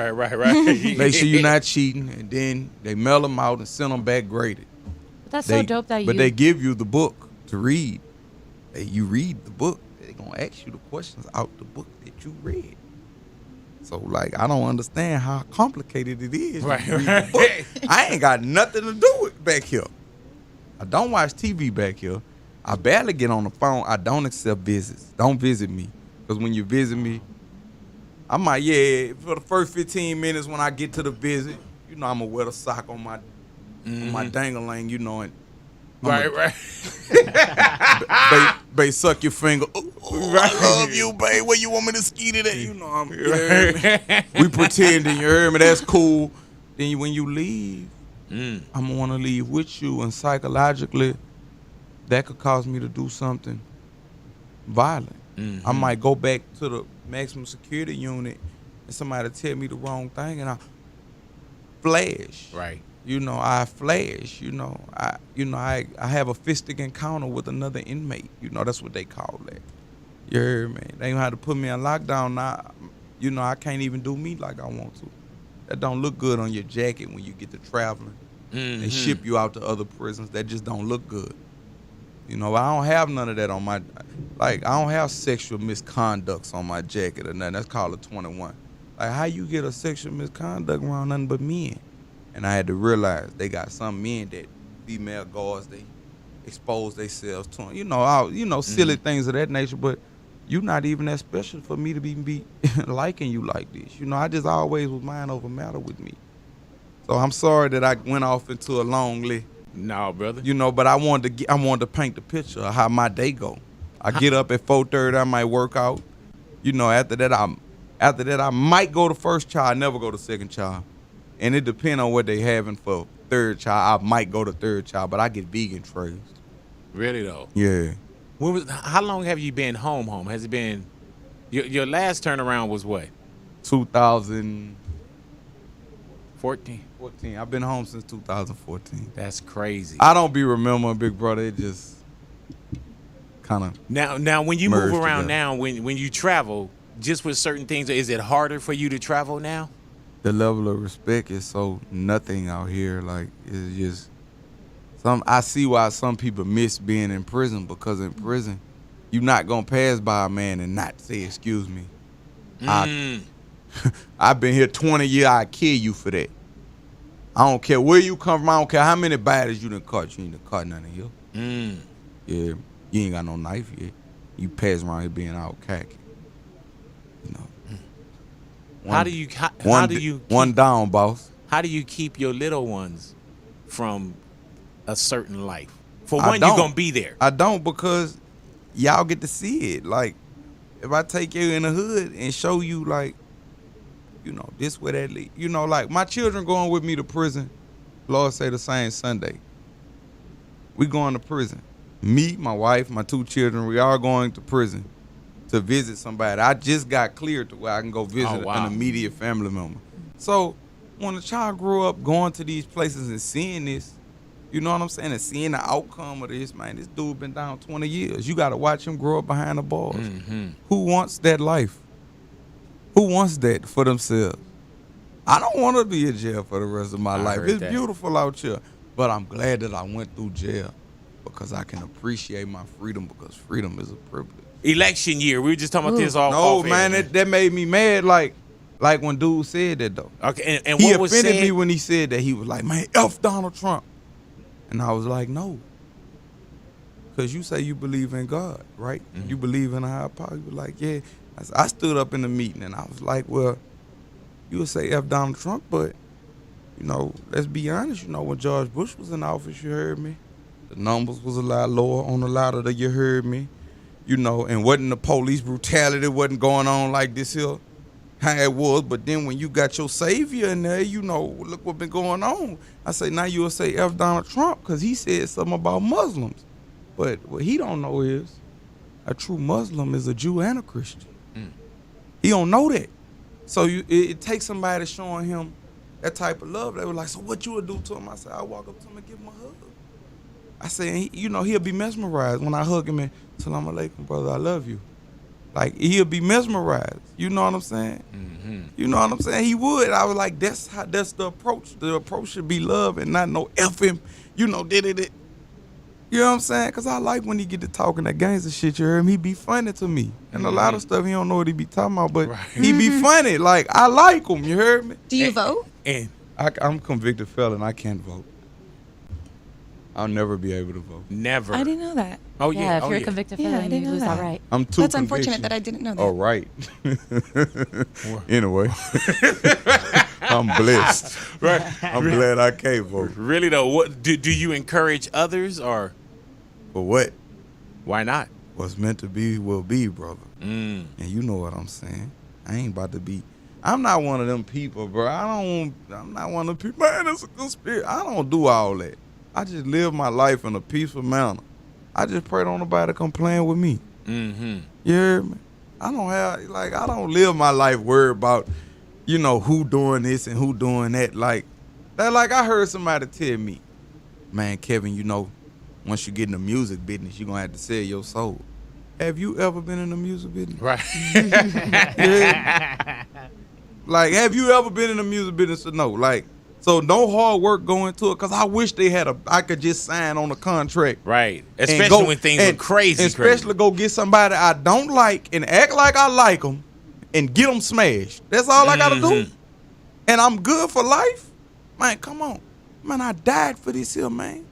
Make sure you're not cheating, and then they mail them out and send them back graded. But that's so dope that But they give you the book to read. You read the book. They're going to ask you the questions out the book that you read. So, like, I don't understand how complicated it is. Right. I ain't got nothing to do with back here. I don't watch TV back here. I barely get on the phone. I don't accept visits. Don't visit me. Because when you visit me, I might, for the first 15 minutes when I get to the visit, I'm going to wear the sock on my dangling, and Right. Babe, suck your finger. I love you, babe. Where you want me to ski today? We pretending, you heard me? That's cool. Then when you leave, I'm going to want to leave with you. And psychologically, that could cause me to do something violent. I might go back to the maximum security unit and somebody tell me the wrong thing and I flash. Right. I flash, I have a fistic encounter with another inmate. That's what they call that. You heard me? They know how to put me in lockdown now. I can't even do me like I want to. That don't look good on your jacket when you get to traveling. They ship you out to other prisons. That just don't look good. I don't have none of that on my, I don't have sexual misconducts on my jacket or nothing. That's called a 21. Like, how you get a sexual misconduct around nothing but men? And I had to realize they got some men that female guards, they expose themselves to them. Silly things of that nature. But you not even that special for me to be liking you like this. I just always was mind over matter with me. So I'm sorry that I went off into a long list. No, brother. But I wanted to paint the picture of how my day go. I get up at 4:30. I might work out. After that I might go to first child. I never go to second child, and it depends on what they having for third child. I might go to third child, but I get vegan trays. Really though? Yeah. How long have you been home? Has it been your last turnaround was what? 2014. I've been home since 2014. That's crazy. I don't be remembering, big brother. It just kind of now when you move around together. now, when you travel, just with certain things, is it harder for you to travel now? The level of respect is so nothing out here. Like, it's just I see why some people miss being in prison, because in prison you're not gonna pass by a man and not say excuse me. I've been here 20 years. I kill you for that. I don't care where you come from. I don't care how many baddies you done caught. You ain't done caught none of you. Yeah, you ain't got no knife yet. You pass around here being all khaki. How do you one down, boss? How do you keep your little ones from a certain life? For one, you're gonna be there. I don't, because y'all get to see it. Like, if I take you in the hood and show you, like, this way that lead. Like, my children going with me to prison. Lord say the same Sunday. We going to prison. Me, my wife, my 2 children, we are going to prison to visit somebody. I just got cleared to where I can go visit an immediate family member. So when a child grow up going to these places and seeing this, you know what I'm saying, and seeing the outcome of this, man, this dude been down 20 years. You got to watch him grow up behind the bars. Who wants that life? Who wants that for themselves? I don't want to be in jail for the rest of my life. It's beautiful out here. But I'm glad that I went through jail, because I can appreciate my freedom, because freedom is a privilege. Election year. We were just talking about this all. No, man, that made me mad. Like when dude said that, though. Okay, and he what was offended said? me when he said that. He was like, man, F Donald Trump. And I was like, no. Because you say you believe in God, right? You believe in a higher power. You were like, yeah. I stood up in the meeting and I was like, well, you would say F Donald Trump, but, let's be honest. When George Bush was in office, you heard me. The numbers was a lot lower on the louder that you heard me. And wasn't the police brutality wasn't going on like this here, how it was. But then when you got your savior in there, look what been going on. I say, now you'll say F Donald Trump, because he said something about Muslims. But what he don't know is a true Muslim is a Jew and a Christian. He don't know that. So it takes somebody showing him that type of love. They were like, so what you would do to him? I said, I walk up to him and give him a hug. I said, he'll be mesmerized when I hug him and Salam alaikum, brother, I love you. Like, he'll be mesmerized. You know what I'm saying? You know what I'm saying? He would. I was like, that's the approach. The approach should be love and not no F him. Did it. You know what I'm saying? Because I like when he get to talking that gangster shit. You heard him? He be funny to me. And a lot of stuff he don't know what he be talking about, but he be funny. Like, I like him. You heard me? Do you vote? I'm a convicted felon. I can't vote. I'll never be able to vote. Never. I didn't know that. Oh, yeah. If you're a convicted Yeah, I felon, didn't you know lose that that. right. I'm too That's unfortunate that I didn't know that. Oh, right. Anyway. I'm blessed. Right. I'm glad I can't vote. Really, though, what do you encourage others, or For what? why not? What's meant to be will be, brother. And you know what I'm saying. I ain't about to be. I'm not one of them people, bro. I'm not one of them people. Man, it's a good spirit. I don't do all that. I just live my life in a peaceful manner. I just pray don't nobody come playing with me. You hear me? I don't live my life worried about, who doing this and who doing that. Like I heard somebody tell me, man, Kevin, once you get in the music business, you're going to have to sell your soul. Have you ever been in the music business? Right. Yeah. Like, have you ever been in the music business or no? Like, so no hard work go into it, because I wish I could just sign on a contract. Right. Especially when things are crazy. Especially go get somebody I don't like and act like I like them and get them smashed. That's all I got to do. And I'm good for life. Man, come on. Man, I died for this here, man.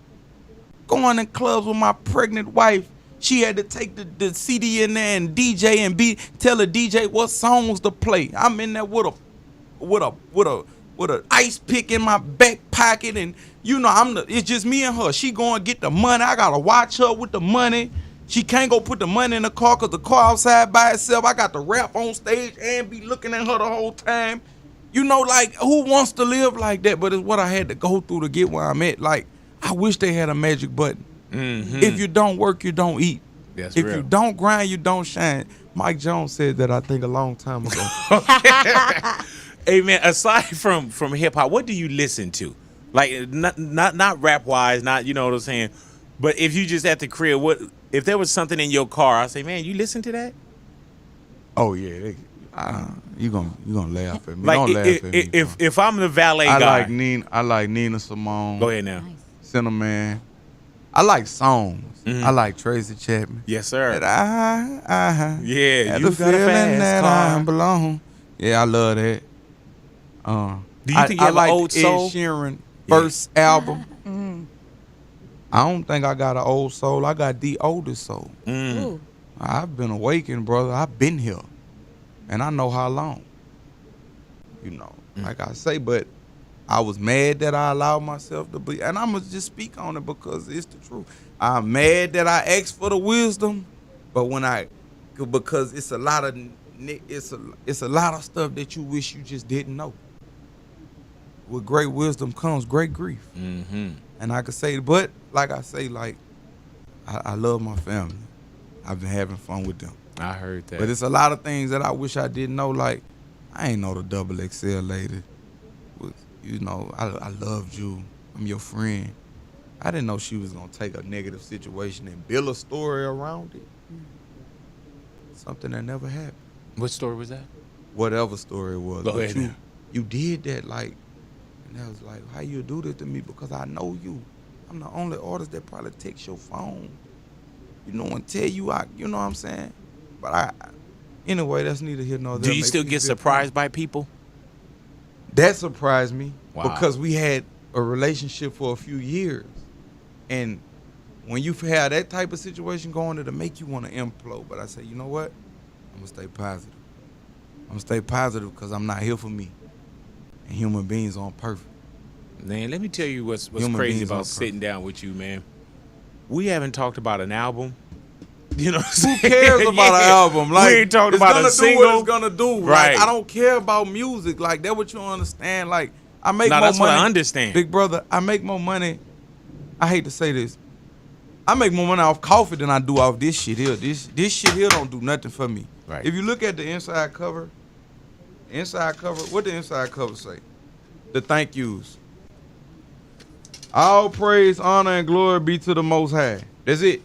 going in clubs with my pregnant wife. She had to take the CD in there and DJ and tell the DJ what songs to play. I'm in there with a ice pick in my back pocket, and you know it's just me and her. She going to get the money. I gotta watch her with the money. She can't go put the money in the car because the car outside by itself. I got the rap on stage and be looking at her the whole time. You know, like, who wants to live like that? But it's what I had to go through to get where I'm at. Like, I wish they had a magic button. If you don't work, you don't eat. That's if real. you don't grind, you don't shine. Mike Jones said that, I think, a long time ago. Hey man, aside from hip hop, what do you listen to? Like not rap wise, not, you know what I'm saying. But if you just at the crib, what if there was something in your car? I say, man, you listen to that? Oh yeah, you gonna laugh at me. Like don't laugh at me. If I'm the valet guy, I like Nina Simone. Go ahead now. Cinnamon. I like songs. I like Tracy Chapman. Yes, sir. Yeah, you the got a feeling fast that car. I belong. Yeah, I love that. Do you think you have like an old soul? Ed Sheeran first album. I don't think I got an old soul. I got the oldest soul. Ooh. I've been awakened, brother. I've been here, and I know how long. You know, like I say, but I was mad that I allowed myself to be, and I'm gonna just speak on it because it's the truth. I'm mad that I asked for the wisdom, but because it's a lot of stuff that you wish you just didn't know. With great wisdom comes great grief. And I could say, but like I say, like I love my family. I've been having fun with them. I heard that. But it's a lot of things that I wish I didn't know. Like, I ain't know the double XL lady. You know, I loved you. I'm your friend. I didn't know she was gonna take a negative situation and build a story around it. Something that never happened. What story was that? Whatever story it was. Go But ahead now. you did that, like, and I was like, how you do this to me? Because I know you. I'm the only artist that probably takes your phone, you know, and tell you you know what I'm saying? But anyway, that's neither here nor there. Do you still get surprised by people? That surprised me. Wow. Because we had a relationship for a few years. And when you have that type of situation going, it'll make you want to implode. But I say, you know what? I'm going to stay positive. I'm going to stay positive because I'm not here for me. And human beings aren't perfect. Man, let me tell you what's Human crazy beings about aren't sitting down with you, man. We haven't talked about an album. You know what I'm saying? Who cares about an album? Like, we ain't talking it's about gonna a single. do what it's gonna do. Right. Like, I don't care about music. Like, that what you don't understand. Like, I make No, more that's money. what I understand. Big brother, I make more money. I hate to say this. I make more money off coffee than I do off this shit here. This shit here don't do nothing for me. Right. If you look at the inside cover, what the inside cover say? The thank yous. All praise, honor, and glory be to the Most High. That's it.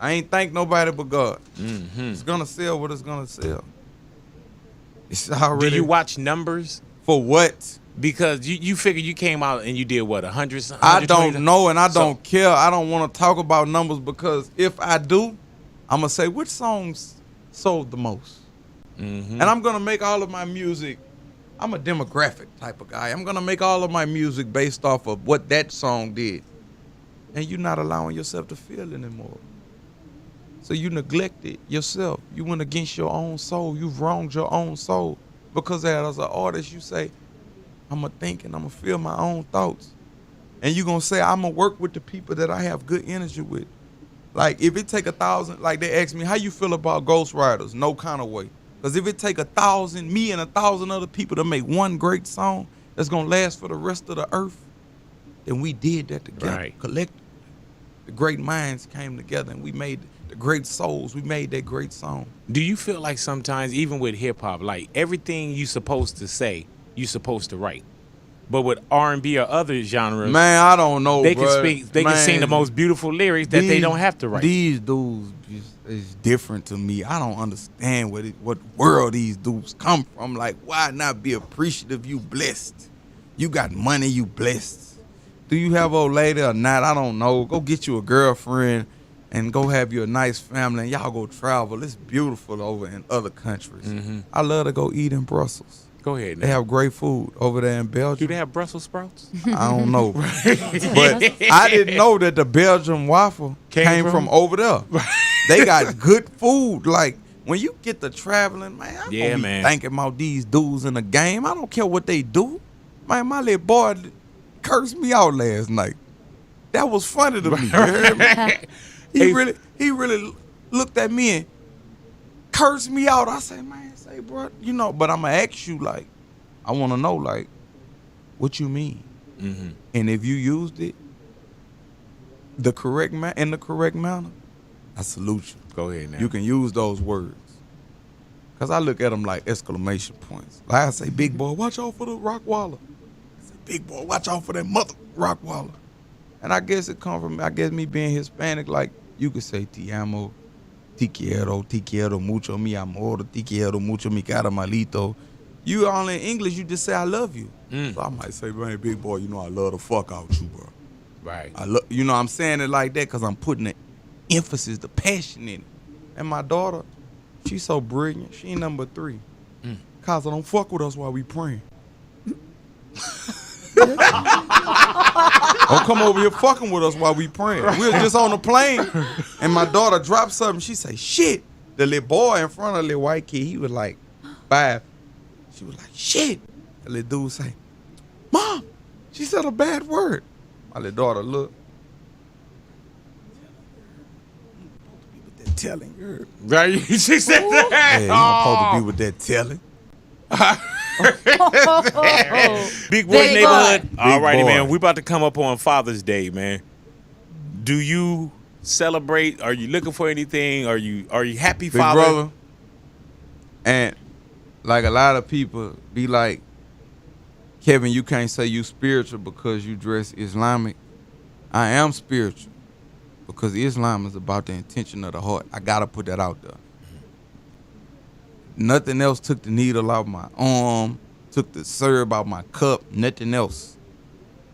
I ain't thank nobody but God. It's gonna sell what it's gonna sell. It's already. Do you watch numbers? For what? Because you figure you came out and you did what, 100? I don't know, and I don't care. I don't want to talk about numbers because if I do, I'm gonna say which songs sold the most. And I'm gonna make all of my music. I'm a demographic type of guy. I'm gonna make all of my music based off of what that song did. And you're not allowing yourself to feel anymore. So you neglected yourself. You went against your own soul. You've wronged your own soul. Because as an artist, you say, I'm going to think and I'm going to feel my own thoughts. And you're going to say, I'm going to work with the people that I have good energy with. Like, if it take 1,000, like they asked me, how you feel about Ghost Riders? No kind of way. Because if it take 1,000, me and 1,000 other people to make one great song that's going to last for the rest of the earth, then we did that together, collectively. The great minds came together and we made the great souls. We made that great song. Do you feel like sometimes, even with hip hop, like everything you supposed to say, you supposed to write? But with R&B or other genres, man, I don't know. They can speak. They can sing the most beautiful lyrics that they don't have to write. These dudes is different to me. I don't understand what world these dudes come from. Like, why not be appreciative? You blessed. You got money. You blessed. Do you have old lady or not? I don't know. Go get you a girlfriend and go have you a nice family and y'all go travel. It's beautiful over in other countries. I love to go eat in Brussels. Go ahead. They Now. have great food over there in Do Belgium. they have Brussels sprouts? I don't know. But I didn't know that the Belgian waffle came from over there. They got good food. Like, when you get to traveling, man, I Yeah, don't be man. thinking about these dudes in the game. I don't care what they do. Man, my little boy cursed me out last night. That was funny to me. You heard me? He really looked at me and cursed me out. I say, man, bro, you know, but I'm gonna ask you, like, I want to know, like, what you mean, and if you used it in the correct manner, I salute you. Go ahead now. You can use those words, cause I look at them like exclamation points. Like I say, big boy, watch out for the Rockwaller. I say, big boy, watch out for that mother Rockwaller. And I guess it come from, me being Hispanic. Like, you could say, te amo, te quiero mucho, mi amor, te quiero mucho, mi caramelito. You all in English, you just say, I love you. So I might say, man, big boy, you know I love the fuck out you, bro. Right. You know, I'm saying it like that because I'm putting the emphasis, the passion in it. And my daughter, she's so brilliant. She ain't number 3. Cause don't fuck with us while we praying. Don't come over here fucking with us while we praying. We was just on the plane, and my daughter dropped something. She say, shit. The little boy in front of the little white kid, he was like 5. She was like, shit. The little dude say, Mom, she said a bad word. My little daughter look. Telling her. Right? She said that. Hey, you not supposed to be with that telling. Big Boy Big Neighborhood. Boy. All righty, Boy. man. We about to come up on Father's Day, man. Do you celebrate? Are you looking for anything? Are you happy, Big Father? brother. And like a lot of people be like, Kevin, you can't say you spiritual because you dress Islamic. I am spiritual because Islam is about the intention of the heart. I gotta put that out there. Nothing else took the needle out my arm, took the syrup out my cup, nothing else.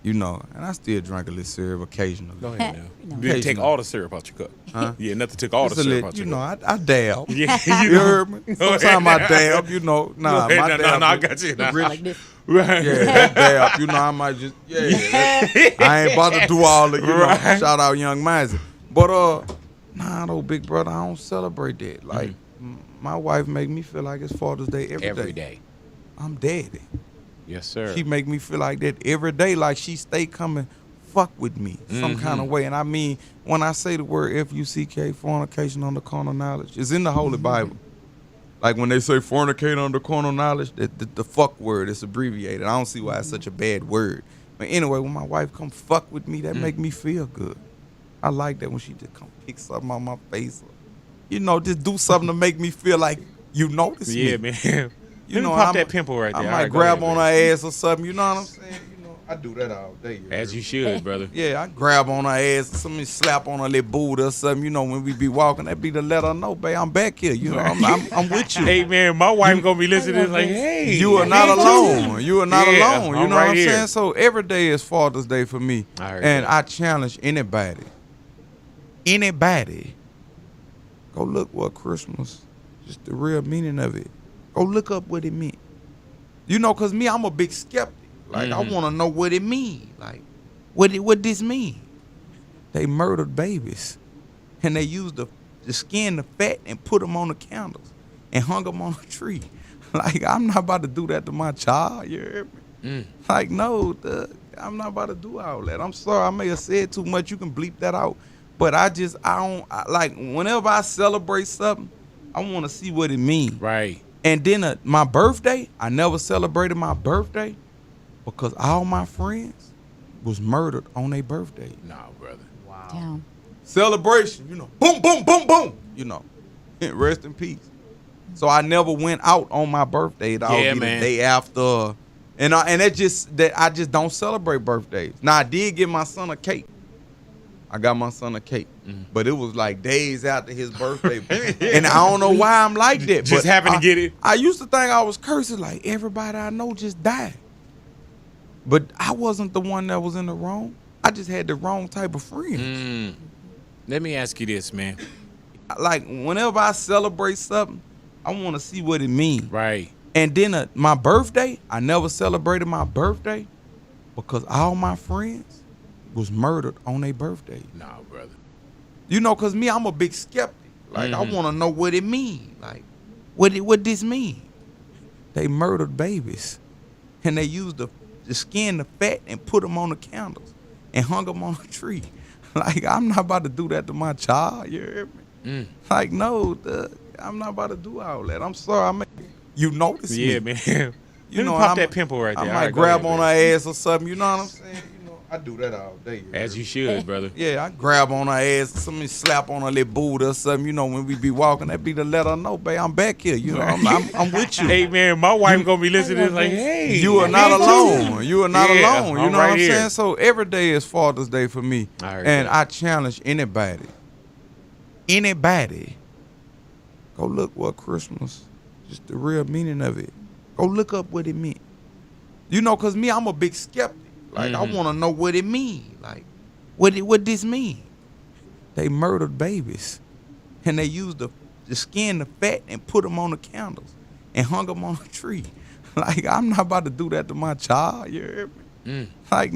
You know, and I still drink a little syrup occasionally. Go ahead now. No. You didn't take all the syrup out your cup. Huh? Yeah, nothing took all Just the a syrup little, out you your know, cup. I dab. Yeah, You heard me? Sometimes I dab, you know. Nah, Go ahead, my no, dab. I got you. Nah. Rich, Like this. Right. yeah, that dab. You know, I might just, I ain't about to do all the, you know, Right. shout out Young Mizey. But, nah, though, big brother, I don't celebrate that. Like, my wife make me feel like it's Father's Day every day. I'm daddy. Yes, sir. She make me feel like that every day, like she stay coming fuck with me some kind of way. And I mean, when I say the word F-U-C-K, fornication under carnal knowledge, it's in the Holy Bible. Like when they say fornicate under carnal knowledge, the fuck word is abbreviated. I don't see why it's such a bad word. But anyway, when my wife come fuck with me, that make me feel good. I like that when she just come pick something on my face. You know, just do something to make me feel like you notice me. Yeah, man. You know, pop that pimple right there. I All might right, go grab ahead, on man. her ass or something. You know what I'm saying? You know, I do that all day. As you should, brother. Yeah, I grab on her ass or something, slap on her little booty or something. You know, when we be walking, that be to let her know, babe, I'm back here. You know, I'm with you. Hey, man, my wife gonna be listening to this like, hey. You are not hey, alone. You are not Yeah, alone. You I'm know right what I'm here. saying? So every day is Father's Day for me. I heard And that. I challenge anybody, go look what Christmas, just the real meaning of it. Go look up what it meant. You know, because me, I'm a big skeptic. Like, I want to know what it mean. Like, what this mean? They murdered babies. And they used the skin, the fat, and put them on the candles and hung them on a tree. Like, I'm not about to do that to my child. You hear me? Like, no, I'm not about to do all that. I'm sorry, I may have said too much. You can bleep that out. But like, whenever I celebrate something, I want to see what it means. Right. And then my birthday, I never celebrated my birthday because all my friends was murdered on their birthday. Nah, brother. Damn. Celebration, you know, boom, boom, boom, boom, you know, rest in peace. So I never went out on my birthday. It Yeah, be man. the day after, and I just don't celebrate birthdays. Now I did get my son a cake. I got my son a cake, but it was like days after his birthday, and I don't know why I'm like that. Just but happened to get it. I used to think I was cursing, like everybody I know just died, but I wasn't the one that was in the wrong. I just had the wrong type of friends. Let me ask you this, man. Like whenever I celebrate something, I want to see what it means. Right. And then my birthday, I never celebrated my birthday because all my friends was murdered on their birthday. Nah, brother. You know, cause me, I'm a big skeptic. Like I want to know what it mean. Like, what this mean? They murdered babies, and they used the skin, the fat, and put them on the candles and hung them on a tree. Like I'm not about to do that to my child. You hear me? Like no, I'm not about to do all that. I'm sorry. You notice me. Yeah, man. You know, pop that pimple right there. I All might right, go grab ahead, on man. her ass or something. You know what I'm saying? You know, I do that all day. As you should, brother. Yeah, I grab on her ass, somebody slap on her little booty or something. You know, when we be walking, that be to let her know, babe, I'm back here. You know, I'm with you. Hey, man, my wife gonna be listening to this like, hey. You are not alone. You are not alone. You I'm know right what I'm here. saying? So every day is Father's Day for me. I heard And that. I challenge anybody, go look what Christmas, just the real meaning of it. Go look up what it meant. You know, because me, I'm a big skeptic. Like, I want to know what it mean. Like, what this mean? They murdered babies. And they used the skin, the fat, and put them on the candles and hung them on a tree. Like, I'm not about to do that to my child. You hear me? Like,